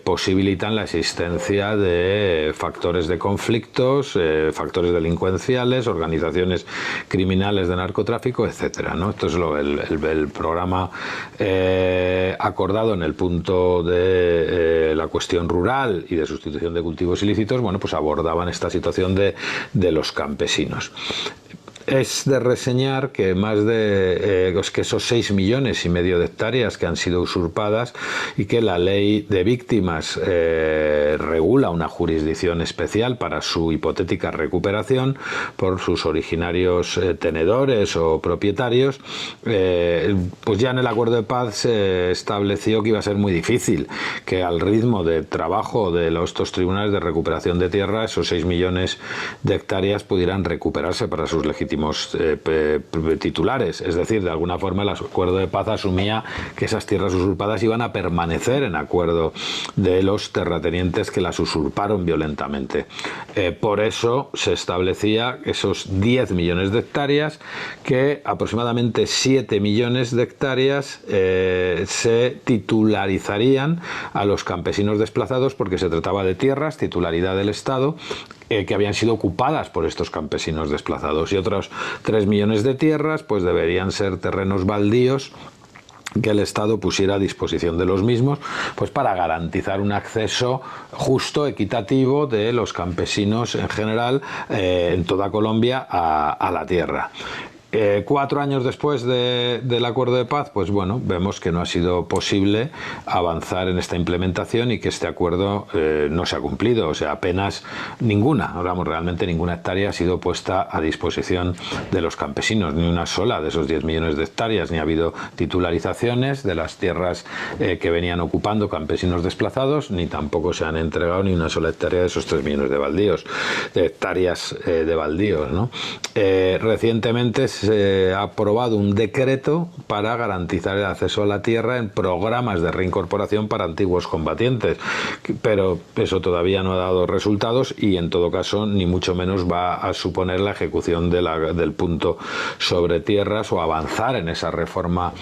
posibilitan la existencia de factores de conflictos, factores delincuenciales, organizaciones criminales de narcotráfico, etcétera, ¿no? Esto es el programa acordado en el punto de la cuestión rural y de sustitución de cultivos ilícitos, abordaban esta situación de los campesinos. Es de reseñar que más de esos 6,5 millones de hectáreas que han sido usurpadas y que la ley de víctimas regula una jurisdicción especial para su hipotética recuperación por sus originarios tenedores o propietarios, pues ya en el acuerdo de paz se estableció que iba a ser muy difícil que al ritmo de trabajo de estos tribunales de recuperación de tierra esos 6 millones de hectáreas pudieran recuperarse para sus legítimos titulares. Es decir, de alguna forma el acuerdo de paz asumía que esas tierras usurpadas iban a permanecer en acuerdo de los terratenientes que las usurparon violentamente. Por eso se establecía esos 10 millones de hectáreas, que aproximadamente 7 millones de hectáreas se titularizarían a los campesinos desplazados, porque se trataba de tierras, titularidad del Estado, que habían sido ocupadas por estos campesinos desplazados, y otros 3 millones de tierras pues deberían ser terrenos baldíos que el Estado pusiera a disposición de los mismos, pues para garantizar un acceso justo, equitativo de los campesinos en general en toda Colombia a la tierra. 4 años después del acuerdo de paz, pues vemos que no ha sido posible avanzar en esta implementación y que este acuerdo no se ha cumplido. O sea, apenas realmente ninguna hectárea ha sido puesta a disposición de los campesinos, ni una sola de esos 10 millones de hectáreas, ni ha habido titularizaciones de las tierras que venían ocupando campesinos desplazados, ni tampoco se han entregado ni una sola hectárea de esos 3 millones de hectáreas de baldíos, ¿no? Recientemente se ha aprobado un decreto para garantizar el acceso a la tierra en programas de reincorporación para antiguos combatientes, pero eso todavía no ha dado resultados y en todo caso ni mucho menos va a suponer la ejecución del punto sobre tierras o avanzar en esa reforma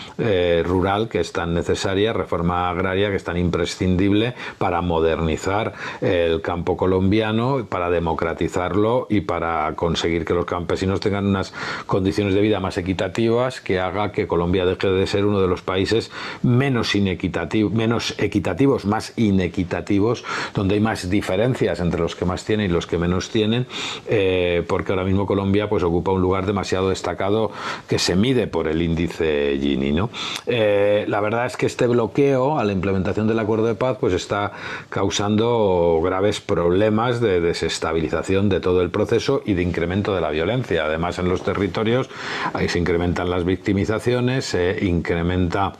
rural que es tan necesaria, reforma agraria que es tan imprescindible para modernizar el campo colombiano, para democratizarlo y para conseguir que los campesinos tengan unas condiciones de vida más equitativas, que haga que Colombia deje de ser uno de los países menos equitativos, más inequitativos, donde hay más diferencias entre los que más tienen y los que menos tienen, porque ahora mismo Colombia pues ocupa un lugar demasiado destacado que se mide por el índice Gini, ¿no? La verdad es que este bloqueo a la implementación del acuerdo de paz pues está causando graves problemas de desestabilización de todo el proceso y de incremento de la violencia. Además, en los territorios ahí se incrementan las victimizaciones, se incrementa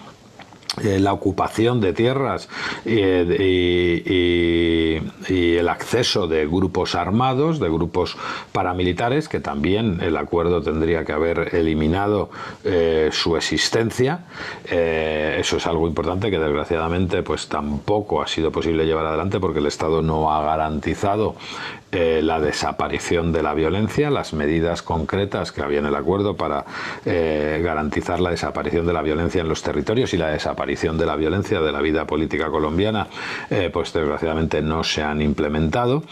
la ocupación de tierras y el acceso de grupos armados, de grupos paramilitares, que también el acuerdo tendría que haber eliminado su existencia. Eso es algo importante que desgraciadamente pues tampoco ha sido posible llevar adelante, porque el Estado no ha garantizado la desaparición de la violencia, las medidas concretas que había en el acuerdo para garantizar la desaparición de la violencia en los territorios y la desaparición de la violencia de la vida política colombiana, pues desgraciadamente no se han implementado,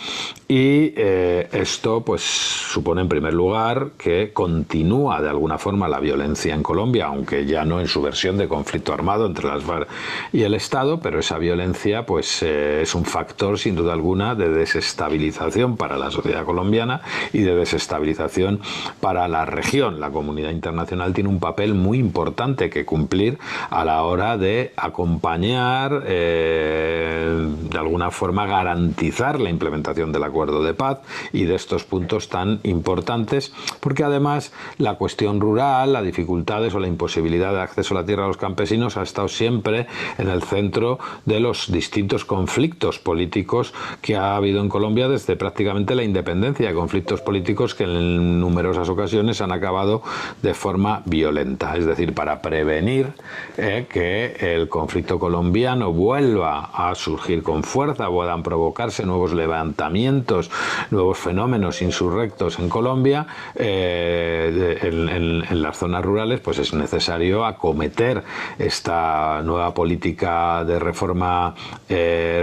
y esto pues supone en primer lugar que continúa de alguna forma la violencia en Colombia, aunque ya no en su versión de conflicto armado entre las FARC y el Estado, pero esa violencia pues es un factor sin duda alguna de desestabilización desestabilización para la sociedad colombiana y de desestabilización para la región. La comunidad internacional tiene un papel muy importante que cumplir a la hora de acompañar, de alguna forma garantizar la implementación del acuerdo de paz y de estos puntos tan importantes, porque además la cuestión rural, las dificultades o la imposibilidad de acceso a la tierra a los campesinos ha estado siempre en el centro de los distintos conflictos políticos que ha habido en Colombia desde prácticamente la independencia, conflictos políticos que en numerosas ocasiones han acabado de forma violenta. Es decir, para prevenir que el conflicto colombiano vuelva a surgir con fuerza, puedan provocarse nuevos levantamientos, nuevos fenómenos insurrectos en Colombia, en las zonas rurales, pues es necesario acometer esta nueva política de reforma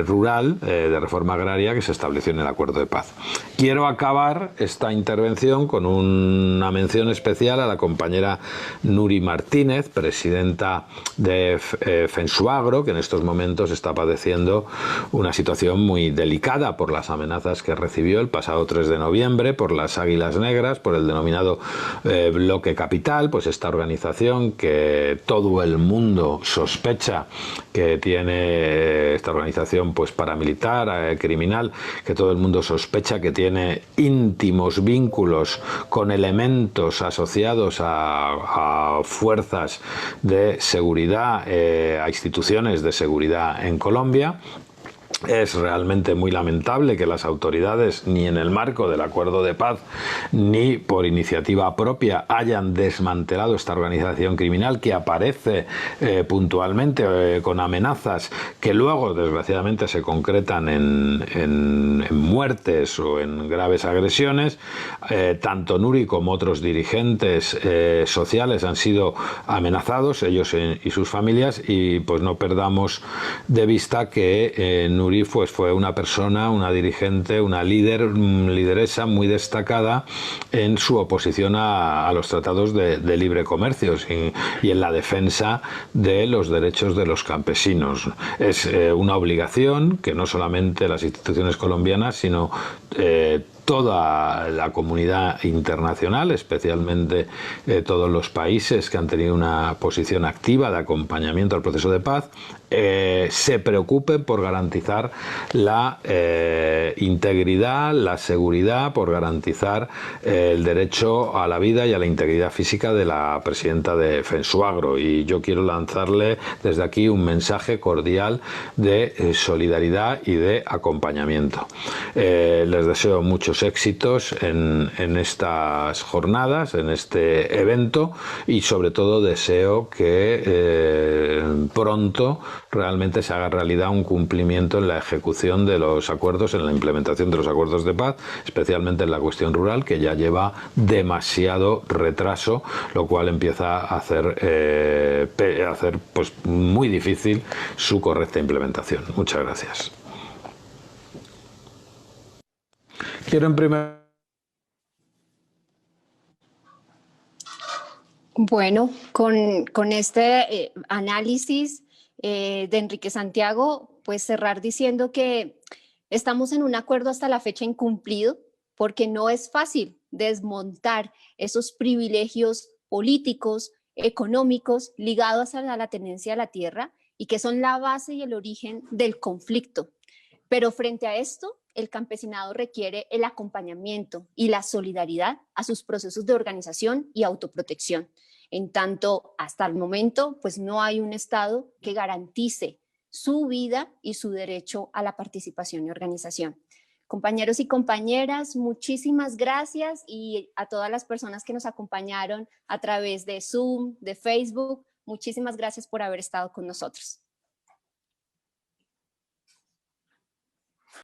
rural, de reforma agraria que se estableció en el acuerdo de paz. Quiero acabar esta intervención con una mención especial a la compañera Nuri Martínez, presidenta de FENSUAGRO, que en estos momentos está padeciendo una situación muy delicada por las amenazas que recibió el pasado 3 de noviembre por las Águilas Negras, por el denominado Bloque Capital, pues esta organización que todo el mundo sospecha que tiene, esta organización pues paramilitar, criminal, que todo el mundo sospecha que tiene íntimos vínculos con elementos asociados a fuerzas de seguridad, a instituciones de seguridad en Colombia. Es realmente muy lamentable que las autoridades, ni en el marco del acuerdo de paz, ni por iniciativa propia, hayan desmantelado esta organización criminal que aparece puntualmente con amenazas que luego, desgraciadamente, se concretan en muertes o en graves agresiones. Tanto Nuri como otros dirigentes sociales han sido amenazados, ellos y sus familias, y pues no perdamos de vista que Nuri pues fue una persona, una dirigente, una lideresa muy destacada en su oposición a los tratados de libre comercio y en la defensa de los derechos de los campesinos. Es una obligación que no solamente las instituciones colombianas, sino toda la comunidad internacional, especialmente todos los países que han tenido una posición activa de acompañamiento al proceso de paz, se preocupen por garantizar la integridad, la seguridad, por garantizar el derecho a la vida y a la integridad física de la presidenta de FENSUAGRO. Y yo quiero lanzarle desde aquí un mensaje cordial de solidaridad y de acompañamiento. Les deseo muchos éxitos en estas jornadas, en este evento, y sobre todo deseo que pronto realmente se haga realidad un cumplimiento en la ejecución de los acuerdos, en la implementación de los acuerdos de paz, especialmente en la cuestión rural, que ya lleva demasiado retraso, lo cual empieza a hacer pues muy difícil su correcta implementación. Muchas gracias. Quiero en primer... Bueno, con este análisis de Enrique Santiago, pues cerrar diciendo que estamos en un acuerdo hasta la fecha incumplido, porque no es fácil desmontar esos privilegios políticos, económicos, ligados a la tenencia de la tierra y que son la base y el origen del conflicto. Pero frente a esto, el campesinado requiere el acompañamiento y la solidaridad a sus procesos de organización y autoprotección. En tanto, hasta el momento, pues no hay un Estado que garantice su vida y su derecho a la participación y organización. Compañeros y compañeras, muchísimas gracias, y a todas las personas que nos acompañaron a través de Zoom, de Facebook, muchísimas gracias por haber estado con nosotros.